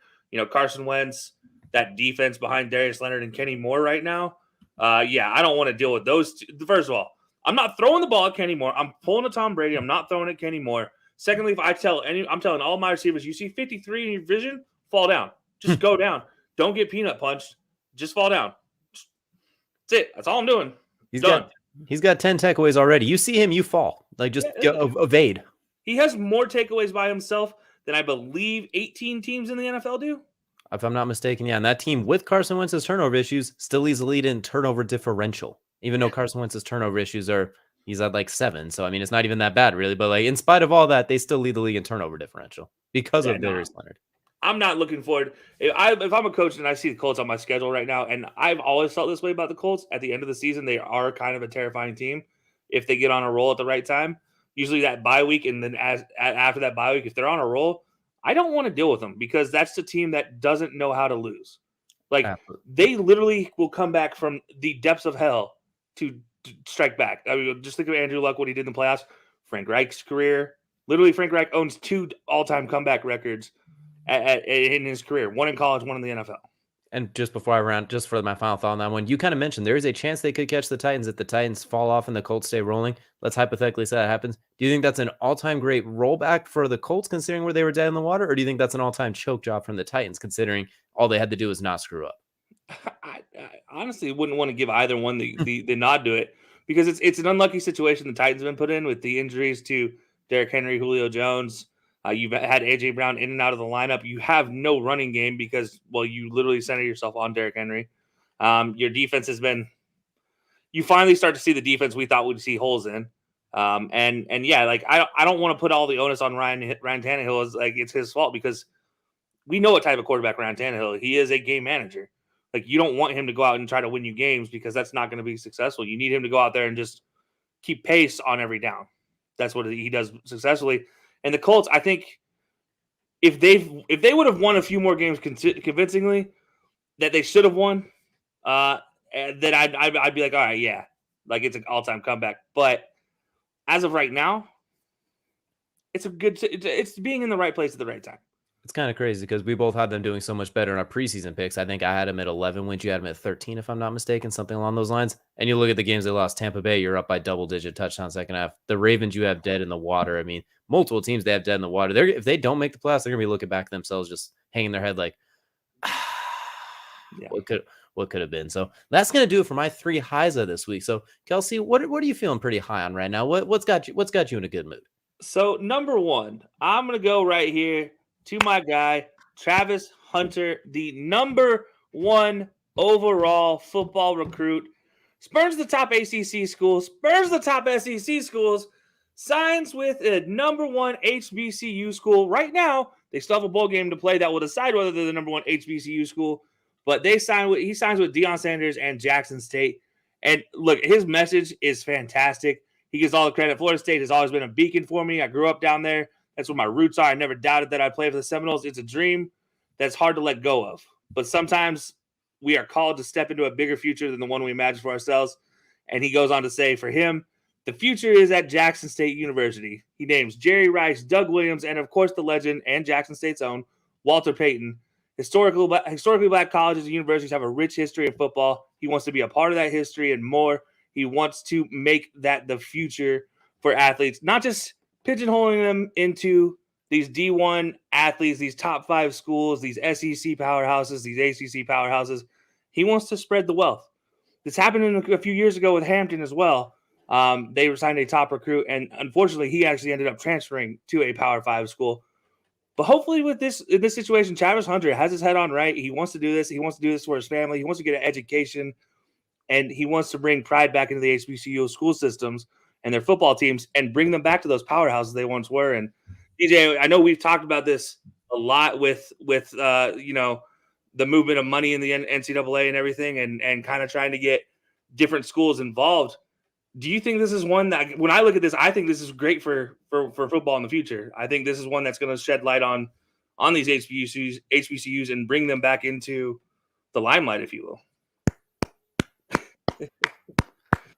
Carson Wentz, that defense behind Darius Leonard and Kenny Moore right now. I don't want to deal with those two. First of all, I'm not throwing the ball at Kenny Moore. I'm pulling a Tom Brady. I'm not throwing at Kenny Moore. Secondly, I'm telling all my receivers, you see 53 in your vision, fall down. Just go down. Don't get peanut punched. Just fall down. That's it. That's all I'm doing. He's got 10 takeaways already. You see him, you fall. Like, just evade. He has more takeaways by himself than I believe 18 teams in the NFL do. If I'm not mistaken, yeah. And that team with Carson Wentz's turnover issues still leads the lead in turnover differential. Even though Carson Wentz's turnover issues he's at like 7. So, it's not even that bad, really. But, like, in spite of all that, they still lead the league in turnover differential because of Darius Leonard. I'm not looking forward. If I'm a coach and I see the Colts on my schedule right now, and I've always felt this way about the Colts, at the end of the season, they are kind of a terrifying team if they get on a roll at the right time. Usually that bye week, and then after that bye week, if they're on a roll, I don't want to deal with them because that's the team that doesn't know how to lose. Like, they literally will come back from the depths of hell to strike back. Just think of Andrew Luck, what he did in the playoffs. Frank Reich's career. Literally, Frank Reich owns 2 all-time comeback records in his career. 1 in college, 1 in the NFL. And just before I round, just for my final thought on that one, you kind of mentioned there is a chance they could catch the Titans if the Titans fall off and the Colts stay rolling. Let's hypothetically say that happens. Do you think that's an all-time great rollback for the Colts considering where they were dead in the water? Or do you think that's an all-time choke job from the Titans considering all they had to do was not screw up? I honestly wouldn't want to give either one the nod to it because it's an unlucky situation the Titans have been put in with the injuries to Derrick Henry, Julio Jones. You've had A.J. Brown in and out of the lineup. You have no running game because, you literally center yourself on Derrick Henry. Your defense has been – you finally start to see the defense we thought we'd see holes in. I don't want to put all the onus on Ryan Tannehill as like it's his fault because we know what type of quarterback Ryan Tannehill is. He is a game manager. Like, you don't want him to go out and try to win you games because that's not going to be successful. You need him to go out there and just keep pace on every down. That's what he does successfully. And the Colts, I think, if they would have won a few more games convincingly that they should have won, then I'd be like, all right, yeah, like it's an all-time comeback. But as of right now, it's being in the right place at the right time. It's kind of crazy because we both had them doing so much better in our preseason picks. I think I had them at 11 wins. You had them at 13, if I'm not mistaken, something along those lines. And you look at the games they lost. Tampa Bay, you're up by double-digit touchdown second half. The Ravens, you have dead in the water. Multiple teams they have dead in the water. If they don't make the playoffs, they're going to be looking back at themselves just hanging their head like, what could have been. So that's going to do it for my 3 highs of this week. So Kelcey, what are you feeling pretty high on right now? What's got you in a good mood? So number one, I'm gonna go right here to my guy Travis Hunter, the number 1 overall football recruit. Spurns the top ACC schools, spurns the top SEC schools, signs with a number 1 HBCU school. Right now, they still have a bowl game to play that will decide whether they're the number 1 HBCU school. But he signs with Deion Sanders and Jackson State. And look, his message is fantastic. He gets all the credit. Florida State has always been a beacon for me. I grew up down there. That's where my roots are. I never doubted that I'd play for the Seminoles. It's a dream that's hard to let go of. But sometimes we are called to step into a bigger future than the one we imagine for ourselves. And he goes on to say, for him, the future is at Jackson State University. He names Jerry Rice, Doug Williams, and of course the legend and Jackson State's own Walter Payton. Historically black colleges and universities have a rich history of football. He wants to be a part of that history and more. He wants to make that the future for athletes, not just pigeonholing them into these D1 athletes, these top 5 schools, these SEC powerhouses, these ACC powerhouses. He wants to spread the wealth. This happened a few years ago with Hampton as well. They signed a top recruit, and unfortunately, he actually ended up transferring to a Power 5 school. But hopefully in this situation, Travis Hunter has his head on right. He wants to do this. He wants to do this for his family. He wants to get an education. And he wants to bring pride back into the HBCU school systems and their football teams and bring them back to those powerhouses they once were. And DJ, I know we've talked about this a lot with the movement of money in the NCAA and everything, and kind of trying to get different schools involved. Do you think this is one that, when I look at this, I think this is great for football in the future? I think this is one that's going to shed light on these HBCUs and bring them back into the limelight, if you will.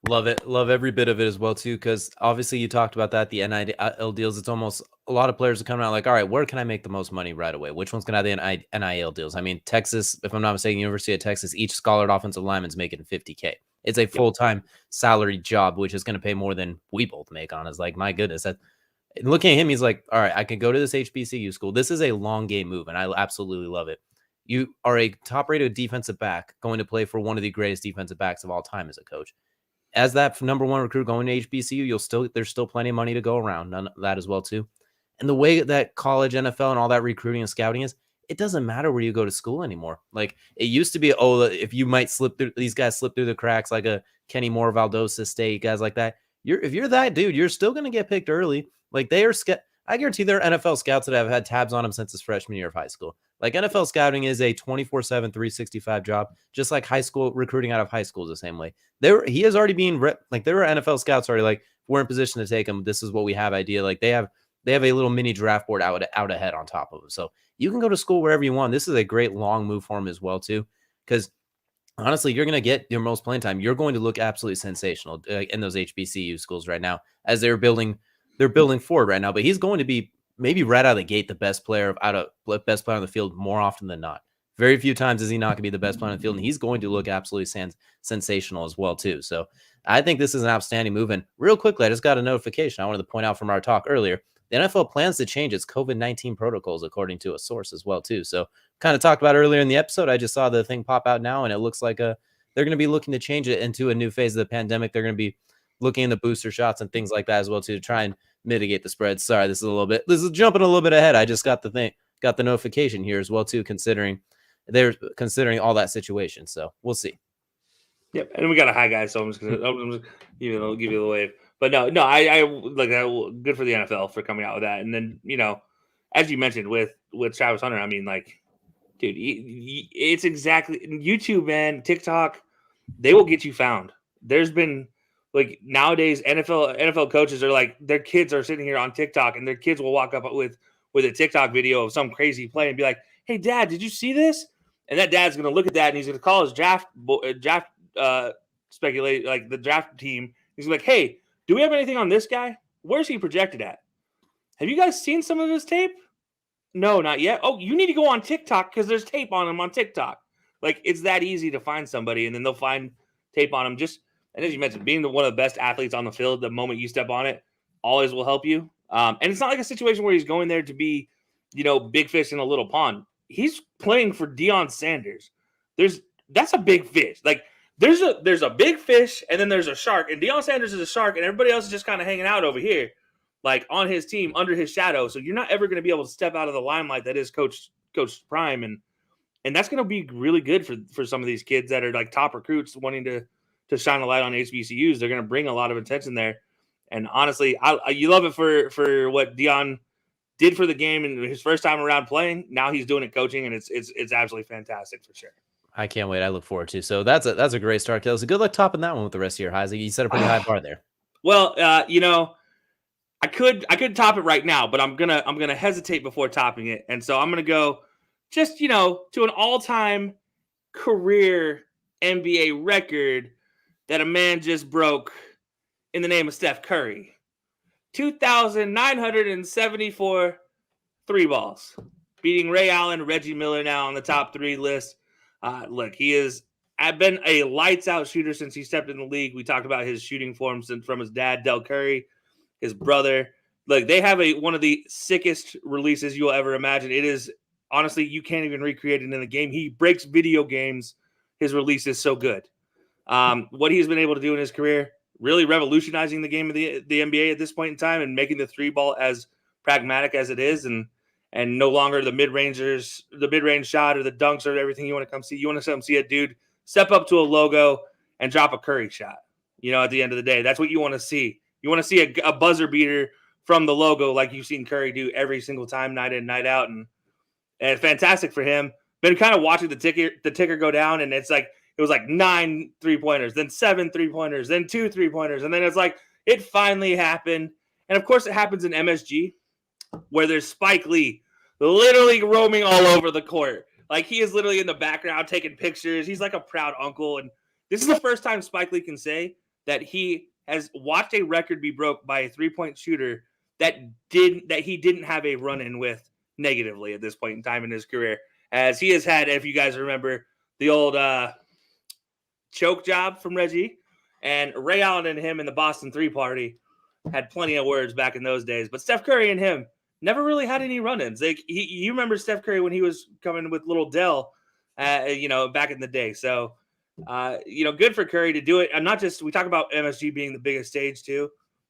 Love it. Love every bit of it as well, too, because obviously you talked about that, the NIL deals. It's almost a lot of players are coming out like, all right, where can I make the most money right away? Which one's going to have the NIL deals? I mean, Texas, if I'm not mistaken, University of Texas, each scholar offensive lineman's making $50K. It's a full-time salary job, which is going to pay more than we both make on. It's like, my goodness. Looking at him, he's like, all right, I can go to this HBCU school. This is a long game move, and I absolutely love it. You are a top-rated defensive back going to play for one of the greatest defensive backs of all time as a coach. As that number 1 recruit going to HBCU, there's still plenty of money to go around. None of that as well, too. And the way that college, NFL, and all that recruiting and scouting is, it doesn't matter where you go to school anymore. Like, it used to be, if you might these guys slip through the cracks, like a Kenny Moore, Valdosta State, guys like that. If you're that dude, you're still going to get picked early. Like, they are, I guarantee there are NFL scouts that have had tabs on them since his freshman year of high school. Like, NFL scouting is a 24/7, 365 job, just like high school recruiting out of high school is the same way. He has already been there were NFL scouts already like, we're in position to take him. This is what we have idea. Like, they have a little mini draft board out ahead on top of them. So you can go to school wherever you want. This is a great long move for him as well, too, because honestly, you're going to get your most playing time. You're going to look absolutely sensational in those HBCU schools right now as they're building forward right now. But he's going to be maybe right out of the gate the best player on the field more often than not. Very few times is he not going to be the best player on the field, and he's going to look absolutely sensational as well, too. So I think this is an outstanding move. And real quickly, I just got a notification I wanted to point out from our talk earlier. The NFL plans to change its COVID-19 protocols, according to a source as well, too. So kind of talked about earlier in the episode. I just saw the thing pop out now, and it looks like they're going to be looking to change it into a new phase of the pandemic. They're going to be looking into booster shots and things like that as well, too, to try and mitigate the spread. Sorry, this is jumping a little bit ahead. I just got the notification here as well, too, considering all that situation. So we'll see. Yep, and we got a high guy, so I'm just gonna give you the wave. But no, I like that. Good for the NFL for coming out with that. And then, as you mentioned with Travis Hunter, I mean, like, dude, it's exactly YouTube, man, TikTok. They will get you found. There's been like nowadays NFL coaches are like, their kids are sitting here on TikTok, and their kids will walk up with a TikTok video of some crazy play and be like, "Hey, Dad, did you see this?" And that dad's gonna look at that and he's gonna call his draft speculate, like the draft team. He's like, "Hey, do we have anything on this guy? Where's he projected at? Have you guys seen some of his tape? No, not yet. Oh, you need to go on TikTok because there's tape on him on TikTok." Like, it's that easy to find somebody, and then they'll find tape on him. And as you mentioned, being one of the best athletes on the field, the moment you step on it, always will help you. And it's not like a situation where he's going there to be, big fish in a little pond. He's playing for Deion Sanders. There's that's a big fish. Like there's a big fish, and then there's a shark, and Deion Sanders is a shark, and everybody else is just kind of hanging out over here, like on his team under his shadow. So you're not ever going to be able to step out of the limelight that is Coach Prime, and that's going to be really good for some of these kids that are like top recruits wanting to shine a light on HBCUs. They're going to bring a lot of attention there. And honestly, you love it for what Deion did for the game in his first time around playing. Now he's doing it coaching, and it's absolutely fantastic for sure. I can't wait. I look forward to. So that's a great start, Kelcey. Good luck topping that one with the rest of your highs. You set a pretty high bar there. Well, I could top it right now, but I'm gonna hesitate before topping it, and so I'm gonna go just to an all-time career NBA record that a man just broke in the name of Steph Curry. 2,974 three balls, beating Ray Allen, Reggie Miller now on the top 3 list. Look, he has been a lights-out shooter since he stepped in the league. We talked about his shooting forms from his dad, Del Curry, his brother. Look, they have one of the sickest releases you'll ever imagine. It is, honestly, you can't even recreate it in the game. He breaks video games. His release is so good. What he's been able to do in his career, really revolutionizing the game of the NBA at this point in time and making the 3-ball as pragmatic as it is, and no longer the mid-range shot or the dunks or everything you want to come see. You want to come see a dude step up to a logo and drop a Curry shot. At the end of the day, that's what you want to see. You want to see a buzzer beater from the logo like you've seen Curry do every single time, night in, night out. And fantastic for him. Been kind of watching the ticker go down, and it was like 9 3-pointers, then 7 3-pointers, then 2 3-pointers. And then it's like, it finally happened. And of course it happens in MSG, where there's Spike Lee literally roaming all over the court. Like, he is literally in the background taking pictures. He's like a proud uncle. And this is the first time Spike Lee can say that he has watched a record be broke by a 3-point shooter that he didn't have a run-in with negatively at this point in time in his career. As he has had, if you guys remember, the old choke job from Reggie, and Ray Allen and him in the Boston 3 party had plenty of words back in those days. But Steph Curry and him never really had any run-ins. You remember Steph Curry when he was coming with little Dell, back in the day. So, good for Curry to do it. And not just, we talk about MSG being the biggest stage too.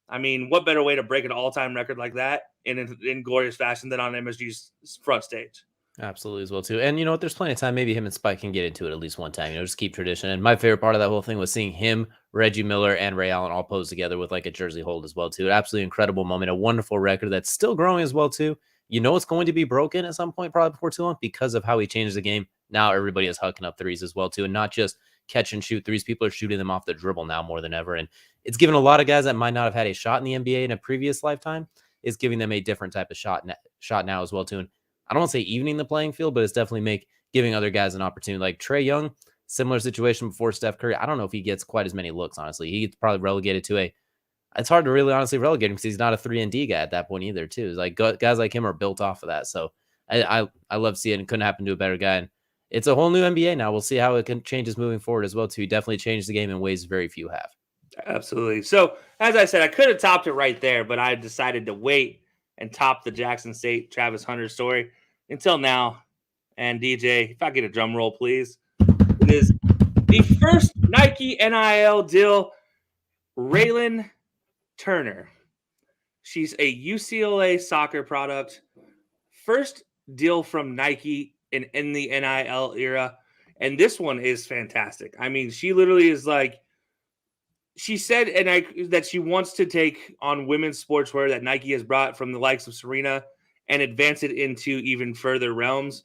I mean, what better way to break an all-time record like that in glorious fashion than on MSG's front stage? Absolutely as well too. And you know what? There's plenty of time. Maybe him and Spike can get into it at least one time. Just keep tradition. And my favorite part of that whole thing was seeing him, Reggie Miller, and Ray Allen all pose together with like a jersey hold as well too. An absolutely incredible moment. A wonderful record that's still growing as well too. It's going to be broken at some point probably before too long because of how he changed the game. Now everybody is hucking up threes as well too, and not just catch and shoot threes. People are shooting them off the dribble now more than ever. And it's given a lot of guys that might not have had a shot in the NBA in a previous lifetime, is giving them a different type of shot now as well too. And I don't want to say evening the playing field, but it's definitely giving other guys an opportunity. Like Trae Young, similar situation before Steph Curry. I don't know if he gets quite as many looks, honestly. He gets probably relegated to it's hard to really honestly relegate him because he's not a 3-and-D guy at that point either too. It's like guys like him are built off of that. So I love seeing it. It couldn't happen to a better guy. And it's a whole new NBA now. We'll see how it changes moving forward as well too. He definitely changed the game in ways very few have. Absolutely. So as I said, I could have topped it right there, but I decided to wait and top the Jackson State Travis Hunter story until now. And DJ, if I get a drum roll, please. It is the first Nike NIL deal, Raylan Turner. She's a UCLA soccer product. First deal from Nike in the NIL era. And this one is fantastic. I mean, she literally is like, she said that she wants to take on women's sportswear that Nike has brought from the likes of Serena and advance it into even further realms.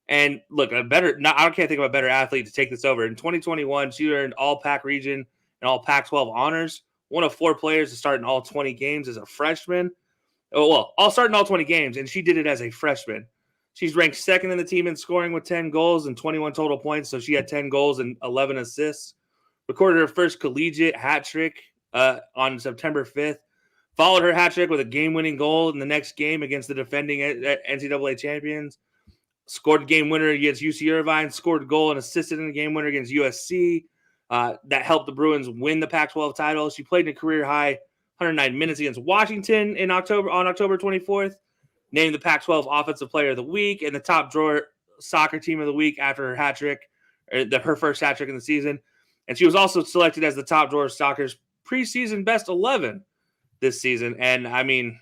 And look, I can't think of a better athlete to take this over. In 2021, she earned all Pac region and all Pac-12 honors. One of 4 players to start in all 20 games as a freshman. I'll start in all 20 games, and she did it as a freshman. She's ranked second in the team in scoring with 10 goals and 21 total points. So she had 10 goals and 11 assists. Recorded her first collegiate hat trick on September 5th. Followed her hat trick with a game-winning goal in the next game against the defending NCAA champions. Scored game winner against UC Irvine. Scored a goal and assisted in the game winner against USC. That helped the Bruins win the Pac-12 title. She played in a career-high 109 minutes against Washington on October 24th. Named the Pac-12 Offensive Player of the Week and the top drawer soccer team of the week after her hat trick her first hat trick in the season. And she was also selected as the top drawer of soccer's preseason best 11 this season. And I mean,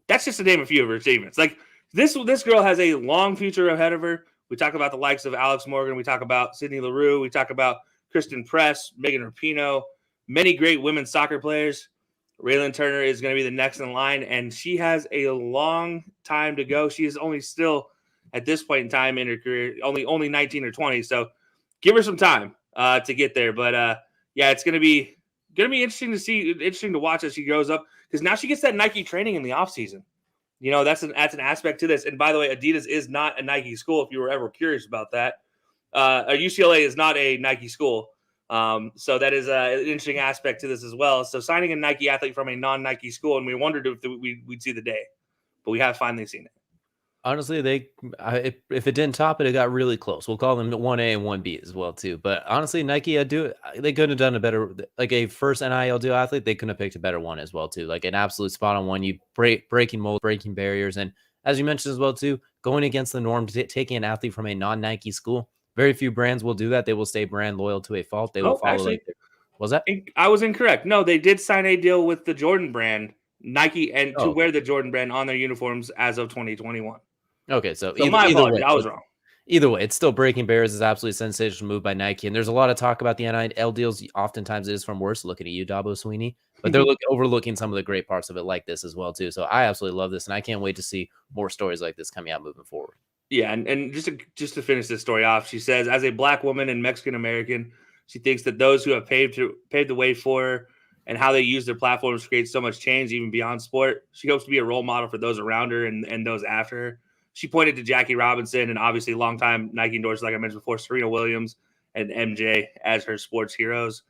that's just to name a few of her achievements. Like this girl has a long future ahead of her. We talk about the likes of Alex Morgan. We talk about Sydney Leroux. We talk about Kristen Press, Megan Rapinoe, many great women's soccer players. Raylan Turner is going to be the next in line, and she has a long time to go. She is only still, at this point in time in her career, only 19 or 20. So give her some time to get there. But yeah, it's going to be interesting to watch as she grows up, because now she gets that Nike training in the offseason. You know, that's an aspect to this. And by the way, Adidas is not a Nike school, if you were ever curious about that. UCLA is not a Nike school. So that is an interesting aspect to this as well. So signing a Nike athlete from a non-Nike school, and we wondered if we'd see the day, but we have finally seen it. Honestly, if it didn't top it, it got really close. We'll call them 1A and 1B as well too. But honestly, Nike, they couldn't have done a better, like a first NIL deal athlete. They couldn't have picked a better one as well too. Like an absolute spot on one. You breaking molds, breaking barriers, and as you mentioned as well too, going against the norm, taking an athlete from a non-Nike school. Very few brands will do that. They will stay brand loyal to a fault. They will follow. Actually, was that? I was incorrect. No, they did sign a deal with the Jordan brand, Nike, and to wear the Jordan brand on their uniforms as of 2021. Okay, so my apologies, I was wrong. Either way, it's still breaking barriers. Is absolutely sensational move by Nike, and there's a lot of talk about the NIL deals. Oftentimes, it is from worse. Looking at you, Dabo Sweeney, but they're overlooking some of the great parts of it, like this as well too. So I absolutely love this, and I can't wait to see more stories like this coming out moving forward. Yeah, and just to finish this story off, she says, as a Black woman and Mexican American, she thinks that those who have paved the way for her and how they use their platforms to create so much change, even beyond sport. She hopes to be a role model for those around her and those after her. She pointed to Jackie Robinson and obviously longtime Nike endorsers, like I mentioned before, Serena Williams and MJ as her sports heroes.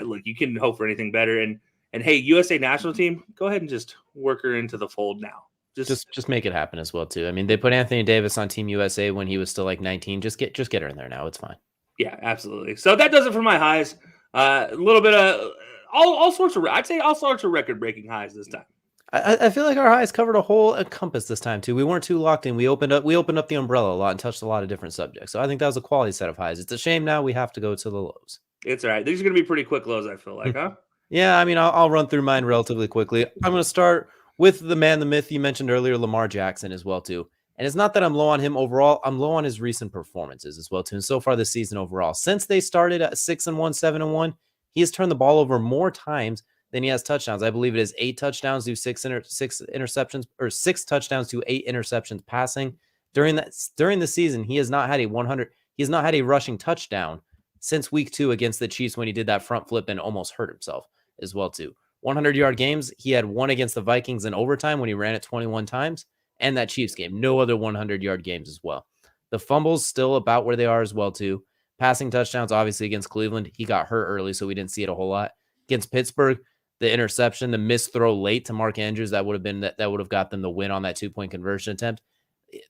Look, you can hope for anything better. And hey, USA national team, go ahead and just work her into the fold now. Just make it happen as well too. I mean, they put Anthony Davis on Team USA when he was still like 19. Just get her in there now. It's fine. Yeah, absolutely. So that does it for my highs. A little bit of all sorts of, I'd say all sorts of record-breaking highs this time. I feel like our highs covered a whole compass this time too. We weren't too locked in. We opened up the umbrella a lot and touched a lot of different subjects. So I think that was a quality set of highs. It's a shame now we have to go to the lows. It's all right. These are going to be pretty quick lows, I feel like, huh? Yeah, I mean, I'll run through mine relatively quickly. I'm going to start with the man, the myth you mentioned earlier, Lamar Jackson as well too. And it's not that I'm low on him overall. I'm low on his recent performances as well too. And so far this season overall, since they started at 6-1, 7-1, he has turned the ball over more times than he has touchdowns. I believe it is 8 touchdowns to 6 interceptions, or 6 touchdowns to 8 interceptions passing. During the season, he has not had a rushing touchdown since week 2 against the Chiefs when he did that front flip and almost hurt himself as well too. 100-yard games, he had one against the Vikings in overtime when he ran it 21 times, and that Chiefs game. No other 100-yard games as well. The fumbles still about where they are as well too. Passing touchdowns, obviously against Cleveland, he got hurt early, so we didn't see it a whole lot. Against Pittsburgh, the interception, the missed throw late to Mark Andrews, that would have got them the win on that 2-point conversion attempt.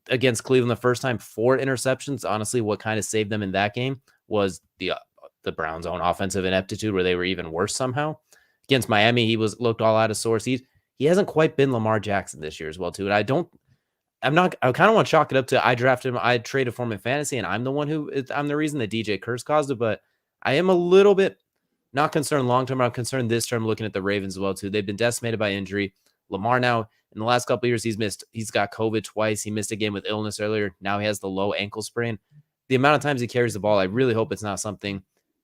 Against Cleveland the first time, 4 interceptions. Honestly, what kind of saved them in that game was the Browns' own offensive ineptitude, where they were even worse somehow. Against Miami, he looked all out of sorts. He hasn't quite been Lamar Jackson this year as well too. And I kind of want to chalk it up to I drafted him, I traded for him in fantasy, and I'm the reason that DJ Curse caused it. But I am a little bit not concerned long term. I'm concerned this term, looking at the Ravens as well too. They've been decimated by injury. Lamar now, in the last couple of years, he's got COVID twice. He missed a game with illness earlier. Now he has the low ankle sprain. The amount of times he carries the ball, I really hope it's not something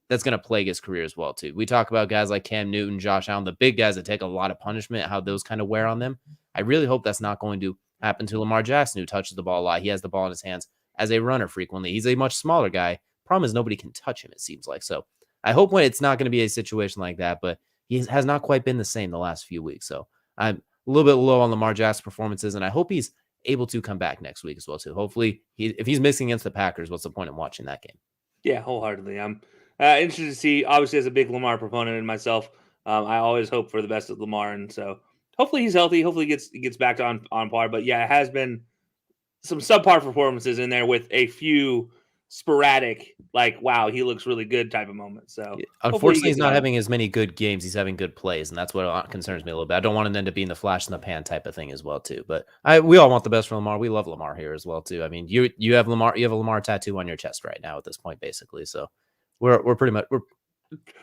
that's going to plague his career as well too. We talk about guys like Cam Newton, Josh Allen, the big guys that take a lot of punishment, how those kind of wear on them. I really hope that's not going to happen to Lamar Jackson, who touches the ball a lot. He has the ball in his hands as a runner frequently. He's a much smaller guy. Problem is nobody can touch him, it seems like. So I hope when it's not going to be a situation like that, but he has not quite been the same the last few weeks. So I'm a little bit low on Lamar Jackson's performances, and I hope he's able to come back next week as well too. Hopefully, if he's missing against the Packers, what's the point in watching that game? Yeah, wholeheartedly. I'm interested to see. Obviously, as a big Lamar proponent and myself, I always hope for the best of Lamar, and so hopefully he's healthy. Hopefully he gets back on par. But yeah, it has been some subpar performances in there with a few sporadic, like, wow, he looks really good type of moment. So unfortunately, he's not having as many good games. He's having good plays, and that's what concerns me a little bit. I don't want him to be in the flash in the pan type of thing as well, too. But we all want the best for Lamar. We love Lamar here as well, too. I mean, you have Lamar, you have a Lamar tattoo on your chest right now at this point, basically. So we're pretty much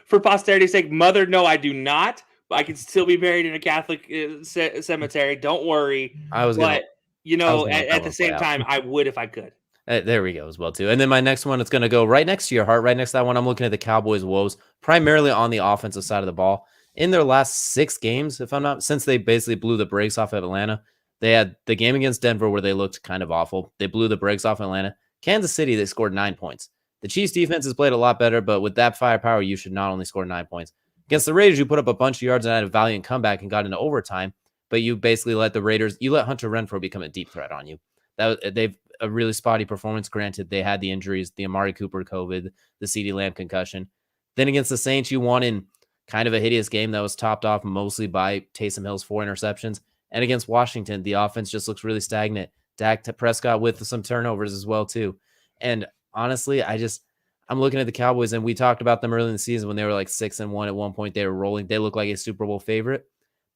for posterity's sake. Mother, no, I do not. But I can still be buried in a Catholic cemetery. Don't worry. At the same time, I would if I could. There we go as well, too. And then my next one, it's going to go right next to your heart. Right next to that one, I'm looking at the Cowboys Woes, primarily on the offensive side of the ball. In their last 6 games, since they basically blew the brakes off of Atlanta, they had the game against Denver where they looked kind of awful. They blew the brakes off Atlanta. Kansas City, they scored 9 points. The Chiefs defense has played a lot better, but with that firepower, you should not only score 9 points. Against the Raiders, you put up a bunch of yards and had a valiant comeback and got into overtime, but you basically let Hunter Renfrow become a deep threat on you. They've a really spotty performance. Granted, they had the injuries, the Amari Cooper COVID, the CeeDee Lamb concussion. Then against the Saints, you won in kind of a hideous game that was topped off mostly by Taysom Hill's 4 interceptions. And against Washington, the offense just looks really stagnant. Dak Prescott with some turnovers as well, too. And honestly, I'm looking at the Cowboys, and we talked about them early in the season when they were like 6-1 at one point. They were rolling. They look like a Super Bowl favorite.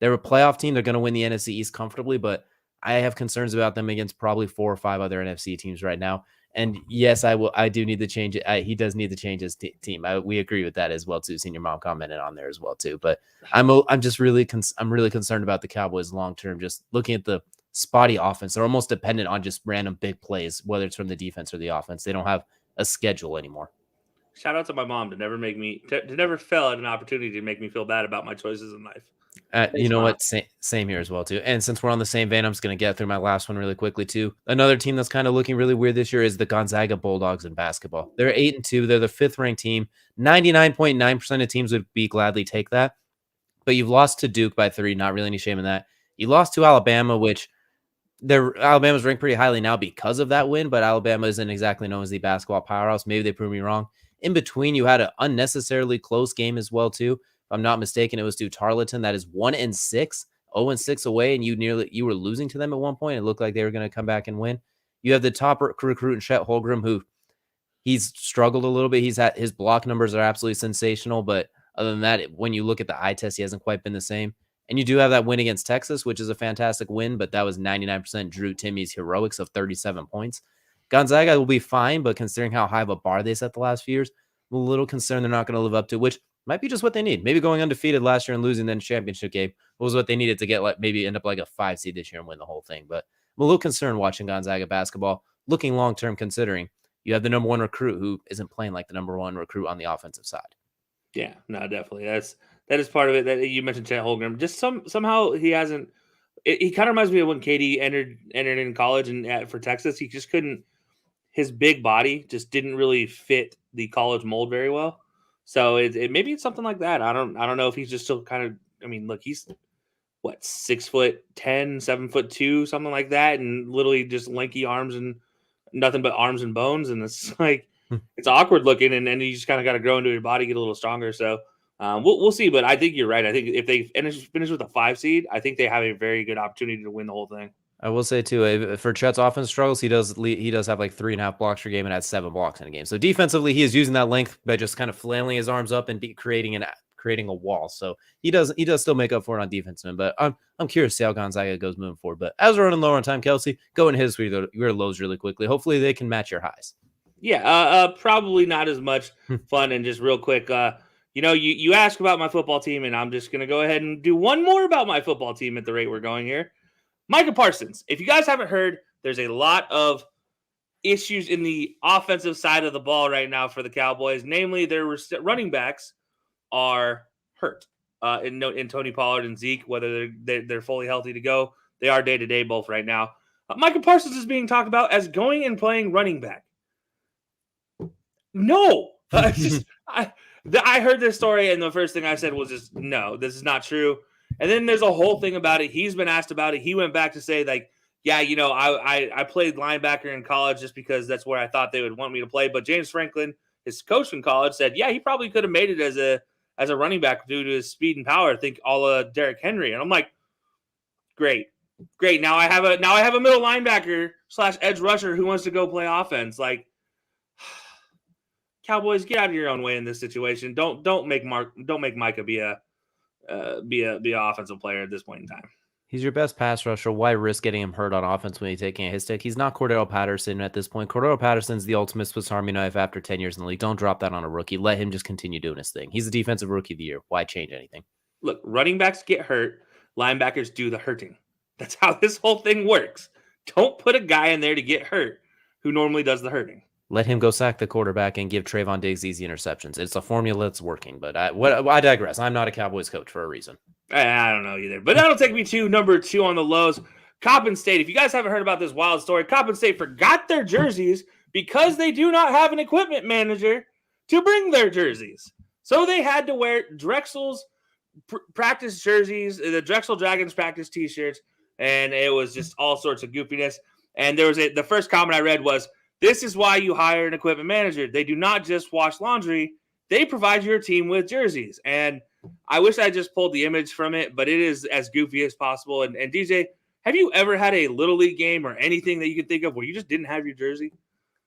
They're a playoff team. They're going to win the NFC East comfortably, but I have concerns about them against probably 4 or 5 other NFC teams right now. And yes, I do need to change it. He does need to change his team. We agree with that as well too. Senior Mom commented on there as well too. But I'm really concerned about the Cowboys long term. Just looking at the spotty offense, they're almost dependent on just random big plays, whether it's from the defense or the offense. They don't have a schedule anymore. Shout out to my mom to never fail at an opportunity to make me feel bad about my choices in life. You know what? Same here as well, too. And since we're on the same vein, I'm just going to get through my last one really quickly, too. Another team that's kind of looking really weird this year is the Gonzaga Bulldogs in basketball. They're 8-2. They're the 5th-ranked team. 99.9% of teams would gladly take that. But you've lost to Duke by 3. Not really any shame in that. You lost to Alabama, which Alabama's ranked pretty highly now because of that win, but Alabama isn't exactly known as the basketball powerhouse. Maybe they prove me wrong. In between, you had an unnecessarily close game as well, too. If I'm not mistaken, it was to Tarleton. That is 1-6, 0-6 away, and you were losing to them at one point. It looked like they were going to come back and win. You have the top recruit in Chet Holmgren, who he's struggled a little bit. His block numbers are absolutely sensational, but other than that, when you look at the eye test, he hasn't quite been the same. And you do have that win against Texas, which is a fantastic win, but that was 99% Drew Timmy's heroics of 37 points. Gonzaga will be fine, but considering how high of a bar they set the last few years, I'm a little concerned they're not going to live up to, which might be just what they need. Maybe going undefeated last year and losing the championship game was what they needed to get, like maybe end up like a 5 seed this year and win the whole thing. But I'm a little concerned watching Gonzaga basketball, looking long-term considering you have the number 1 recruit who isn't playing like the number 1 recruit on the offensive side. Yeah, no, definitely. That is part of it. That you mentioned Chet Holmgren. Just somehow he hasn't. He kind of reminds me of when KD entered in college and for Texas, he just couldn't. His big body just didn't really fit the college mold very well. So maybe it's something like that. I don't know if he's just still kind of. I mean, look, he's what 6'10", 7'2", something like that, and literally just lanky arms and nothing but arms and bones, and it's like it's awkward looking, and then you just kind of got to grow into your body, get a little stronger. So we'll see, but I think you're right. I think if they finish with a 5 seed, I think they have a very good opportunity to win the whole thing. I will say too, for Chet's offense struggles, he does have like 3.5 blocks per game and had 7 blocks in a game. So defensively, he is using that length by just kind of flailing his arms up and creating a wall. So he does still make up for it on defense, but I'm curious to see how Gonzaga goes moving forward. But as we're running low on time, Kelcey, go and hit us with your lows really quickly. Hopefully they can match your highs. Yeah, probably not as much fun. And just real quick, you ask about my football team, and I'm just going to go ahead and do one more about my football team at the rate we're going here. Micah Parsons. If you guys haven't heard, there's a lot of issues in the offensive side of the ball right now for the Cowboys. Namely, their running backs are hurt in Tony Pollard and Zeke, whether they're fully healthy to go. They are day-to-day both right now. Micah Parsons is being talked about as going and playing running back. No. I heard this story, and the first thing I said was just, no, this is not true. And then there's a whole thing about it. He's been asked about it. He went back to say, like, yeah, I played linebacker in college just because that's where I thought they would want me to play. But James Franklin, his coach in college, said, yeah, he probably could have made it as a running back due to his speed and power. I think a la Derrick Henry. And I'm like, great. Now I have a middle linebacker / edge rusher who wants to go play offense. Like, Cowboys, get out of your own way in this situation. Don't make Micah be a offensive player at this point in time. He's your best pass rusher. Why risk getting him hurt on offense when you're taking a hit stick? He's not Cordero Patterson at this point. Cordero Patterson's the ultimate Swiss Army knife after 10 years in the league. Don't drop that on a rookie. Let him just continue doing his thing. He's the defensive rookie of the year. Why change anything? Look, running backs get hurt. Linebackers do the hurting. That's how this whole thing works. Don't put a guy in there to get hurt who normally does the hurting. Let him go sack the quarterback and give Trayvon Diggs easy interceptions. It's a formula that's working, but I digress. I'm not a Cowboys coach for a reason. I don't know either. But that'll take me to number 2 on the lows. Coppin State. If you guys haven't heard about this wild story, Coppin State forgot their jerseys because they do not have an equipment manager to bring their jerseys. So they had to wear Drexel's practice jerseys, the Drexel Dragons practice t-shirts, and it was just all sorts of goofiness. And there was the first comment I read was, "This is why you hire an equipment manager. They do not just wash laundry. They provide your team with jerseys." And I wish I just pulled the image from it, but it is as goofy as possible. And DJ, have you ever had a Little League game or anything that you could think of where you just didn't have your jersey?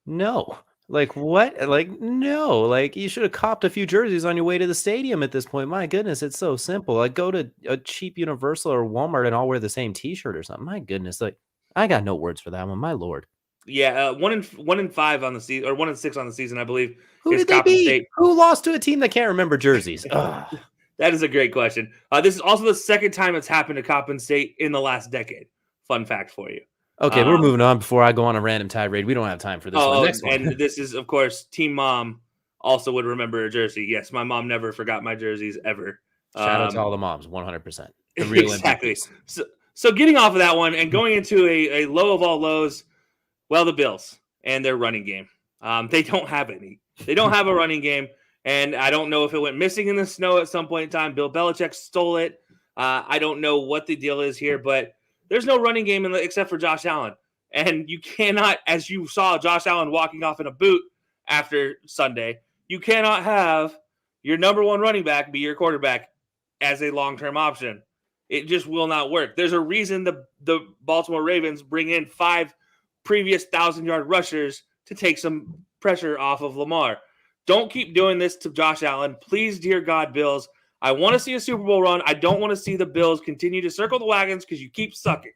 No. Like, what? Like, no. Like, you should have copped a few jerseys on your way to the stadium at this point. My goodness, it's so simple. Like, go to a cheap Universal or Walmart and I'll wear the same t-shirt or something. My goodness. Like, I got no words for that one. My Lord. Yeah, 1-5 on the season, or 1-6 on the season, I believe. Who did they beat? State. Who lost to a team that can't remember jerseys? That is a great question. This is also the second time it's happened to Coppin State in the last decade. Fun fact for you. Okay, we're moving on before I go on a random tirade. We don't have time for this one. Next one. And this is, of course, Team Mom also would remember a jersey. Yes, my mom never forgot my jerseys ever. Shout out to all the moms, 100%. The real exactly. So getting off of that one and going into a low of all lows, well, the Bills and their running game. They don't have any. They don't have a running game, and I don't know if it went missing in the snow at some point in time. Bill Belichick stole it. I don't know what the deal is here, but there's no running game except for Josh Allen. And you cannot, as you saw Josh Allen walking off in a boot after Sunday, you cannot have your number one running back be your quarterback as a long-term option. It just will not work. There's a reason the Baltimore Ravens bring in 5 previous 1,000-yard rushers to take some pressure off of Lamar. Don't keep doing this to Josh Allen. Please, dear God, Bills. I want to see a Super Bowl run. I don't want to see the Bills continue to circle the wagons because you keep sucking.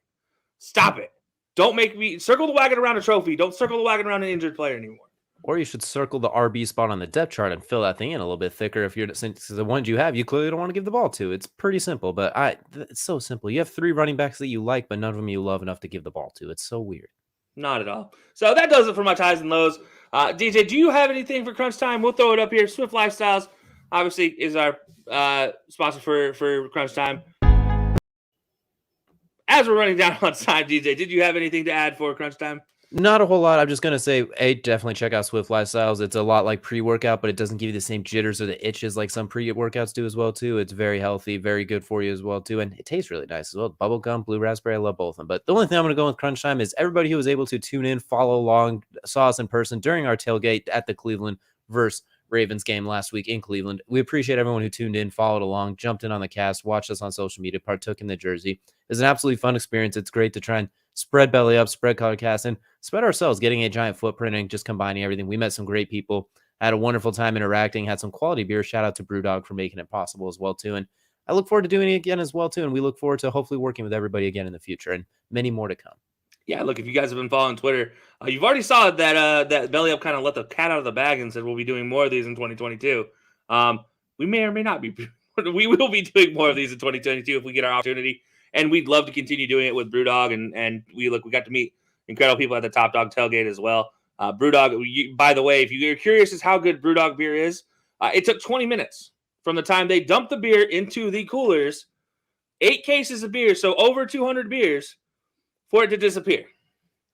Stop it. Don't make me circle the wagon around a trophy. Don't circle the wagon around an injured player anymore. Or you should circle the RB spot on the depth chart and fill that thing in a little bit thicker. If you're since the ones you have, you clearly don't want to give the ball to. It's pretty simple, but it's so simple. You have 3 running backs that you like, but none of them you love enough to give the ball to. It's so weird. Not at all. So that does it for my ties and lows. DJ, do you have anything for Crunch Time? We'll throw it up here. Swift Lifestyles, obviously, is our sponsor for Crunch Time. As we're running down on time, DJ, did you have anything to add for Crunch Time? Not a whole lot. I'm just going to say, definitely check out Swift Lifestyles. It's a lot like pre-workout, but it doesn't give you the same jitters or the itches like some pre-workouts do as well, too. It's very healthy, very good for you as well, too. And it tastes really nice as well. Bubblegum, blue raspberry, I love both of them. But the only thing I'm going to go with Crunch Time is everybody who was able to tune in, follow along, saw us in person during our tailgate at the Cleveland versus Ravens game last week in Cleveland. We appreciate everyone who tuned in, followed along, jumped in on the cast, watched us on social media, partook in the jersey. It's an absolutely fun experience. It's great to try and spread belly up, spread color cast, and spread ourselves, getting a giant footprint and just combining everything. We met some great people, had a wonderful time interacting, had some quality beer. Shout out to Brewdog for making it possible as well, too. And I look forward to doing it again as well, too. And we look forward to hopefully working with everybody again in the future and many more to come. Yeah, look, if you guys have been following Twitter, you've already saw that Belly Up kind of let the cat out of the bag and said we'll be doing more of these in 2022. We may or may not be. We will be doing more of these in 2022 if we get our opportunity. And we'd love to continue doing it with Brewdog. And we got to meet incredible people at the Top Dog tailgate as well. Brewdog, by the way, if you're curious as how good Brewdog beer is, it took 20 minutes from the time they dumped the beer into the coolers, 8 cases of beer, so over 200 beers, for it to disappear.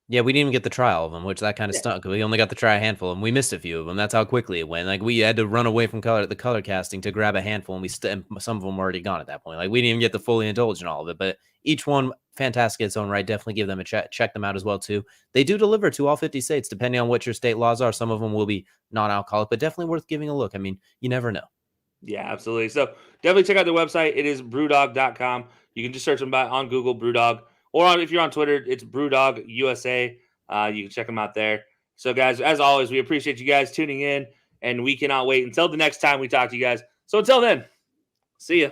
Yeah, we didn't even get the trial of them, which that kind of stunk. We only got to try a handful of them. We missed a few of them. That's how quickly it went. Like, we had to run away from the color casting to grab a handful, and some of them were already gone at that point. Like, we didn't even get to fully indulge in all of it, but each one fantastic in its own right. Definitely give them a check them out as well, too. They do deliver to all 50 states, depending on what your state laws are. Some of them will be non-alcoholic, but definitely worth giving a look. I mean, you never know. Yeah, absolutely. So definitely check out their website. It is brewdog.com. You can just search them on Google, Brewdog. Or if you're on Twitter, it's Brewdog USA. You can check them out there. So, guys, as always, we appreciate you guys tuning in and we cannot wait until the next time we talk to you guys. So until then, see ya.